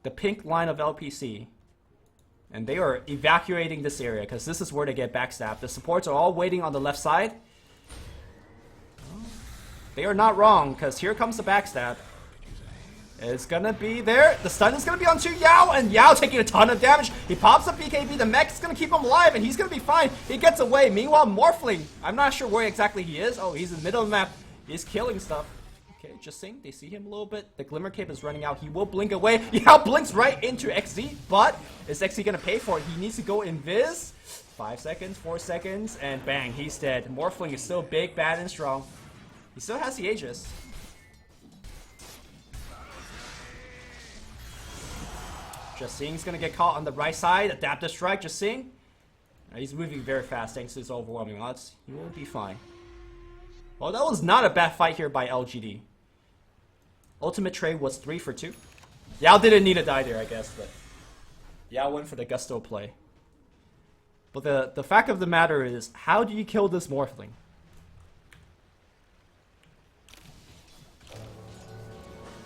Speaker 1: The pink line of LPC. And they are evacuating this area because this is where they get backstabbed. The supports are all waiting on the left side. They are not wrong because here comes the backstab. It's gonna be there. The stun is gonna be onto Yao, and Yao taking a ton of damage. He pops up BKB. The mech is gonna keep him alive, and he's gonna be fine. He gets away. Meanwhile, Morphling, I'm not sure where exactly he is. Oh, he's in the middle of the map. He's killing stuff. Okay, just saying, they see him a little bit. The Glimmer Cape is running out. He will blink away. Yao blinks right into XZ, but is XZ gonna pay for it? He needs to go invis. 5 seconds, 4 seconds, and bang, he's dead. Morphling is still big, bad, and strong. He still has the Aegis. Just Seeing's gonna get caught on the right side. Adaptive strike, Just Seeing. He's moving very fast thanks to his overwhelming odds. He will be fine. Well, that was not a bad fight here by LGD. Ultimate trade was 3 for 2. Yao didn't need to die there, I guess, but Yao went for the gusto play. But the fact of the matter is, how do you kill this Morphling?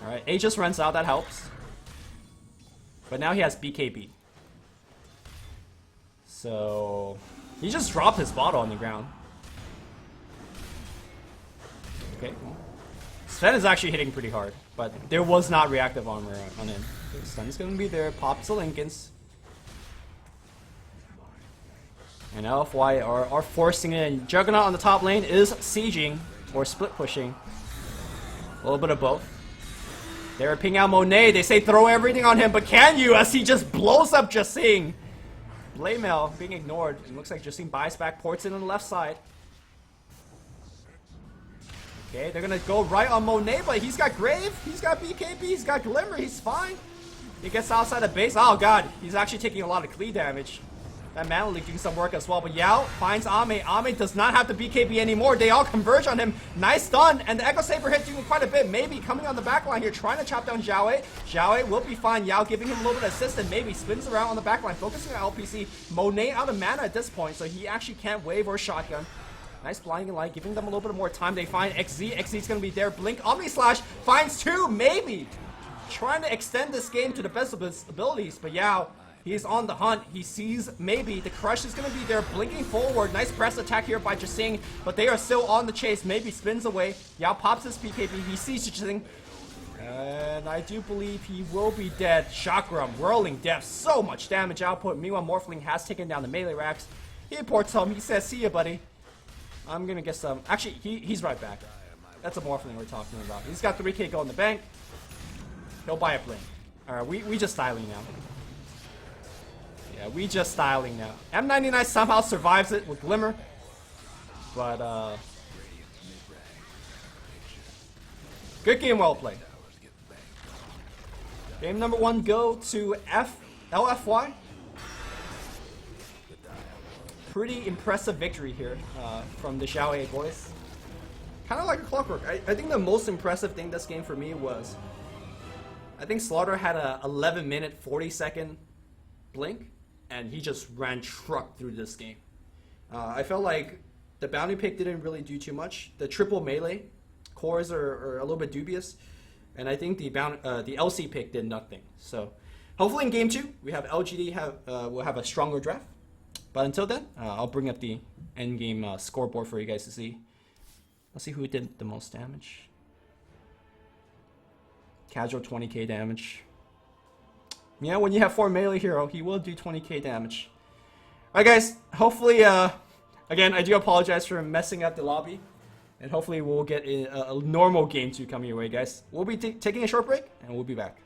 Speaker 1: Alright, A just runs out, that helps. But now he has BKB. So he just dropped his bottle on the ground. Okay. Sven is actually hitting pretty hard, but there was not reactive armor on him. Okay, stun is gonna be there, pops the Lincolns. And LFY are forcing it in. Juggernaut on the top lane is sieging or split pushing. A little bit of both. They're ping out Monet. They say throw everything on him, but can you? As he just blows up Jasing. Blaymel being ignored. It looks like Jasing buys back, ports in on the left side. Okay, they're gonna go right on Monet, but he's got Grave, he's got BKB, he's got Glimmer, he's fine. He gets outside the base. Oh god, he's actually taking a lot of clear damage. That Mana Leak doing some work as well, but Yao finds Ame. Ame does not have the BKB anymore. They all converge on him. Nice stun, and the Echo Saber hit doing quite a bit. Maybe coming on the back line here, trying to chop down Xiaowei. Xiaowei will be fine. Yao giving him a little bit of assist, and maybe spins around on the back line, focusing on LPC. Monet out of mana at this point, so he actually can't wave or shotgun. Nice blinding light, giving them a little bit more time. They find XZ. XZ's gonna be there. Blink, Omni Slash finds 2, maybe. Trying to extend this game to the best of his abilities, but Yao, he's on the hunt. He sees maybe the crush is going to be there, blinking forward. Nice press attack here by Jasing, but they are still on the chase. Maybe spins away. Yao pops his PKB. He sees Jasing, and I do believe he will be dead. Chakram, Whirling Death, so much damage output. Meanwhile, Morphling has taken down the melee racks. He ports home. He says, see ya, buddy. I'm going to get some. Actually, he's right back. That's a Morphling we're talking about. He's got 3k gold in the bank. He'll buy a blink. Alright, we just styling now. Yeah, we just styling now. M99 somehow survives it with Glimmer. But, good game, well played. Game number 1 go to LFY. Pretty impressive victory here from the Xiaowei boys. Kind of like a clockwork. I think the most impressive thing this game for me was I think Slaughter had a 11-minute, 40-second blink, and he just ran truck through this game. I felt like the bounty pick didn't really do too much. The triple melee cores are a little bit dubious, and I think the LC pick did nothing. So hopefully in game 2 we have LGD will have a stronger draft. But until then, I'll bring up the end game scoreboard for you guys to see. Let's see who did the most damage. Casual 20k damage. Yeah, when you have 4 melee hero, he will do 20k damage. Alright guys, hopefully, again, I do apologize for messing up the lobby. And hopefully we'll get a normal game 2 coming your way, guys. We'll be taking a short break, and we'll be back.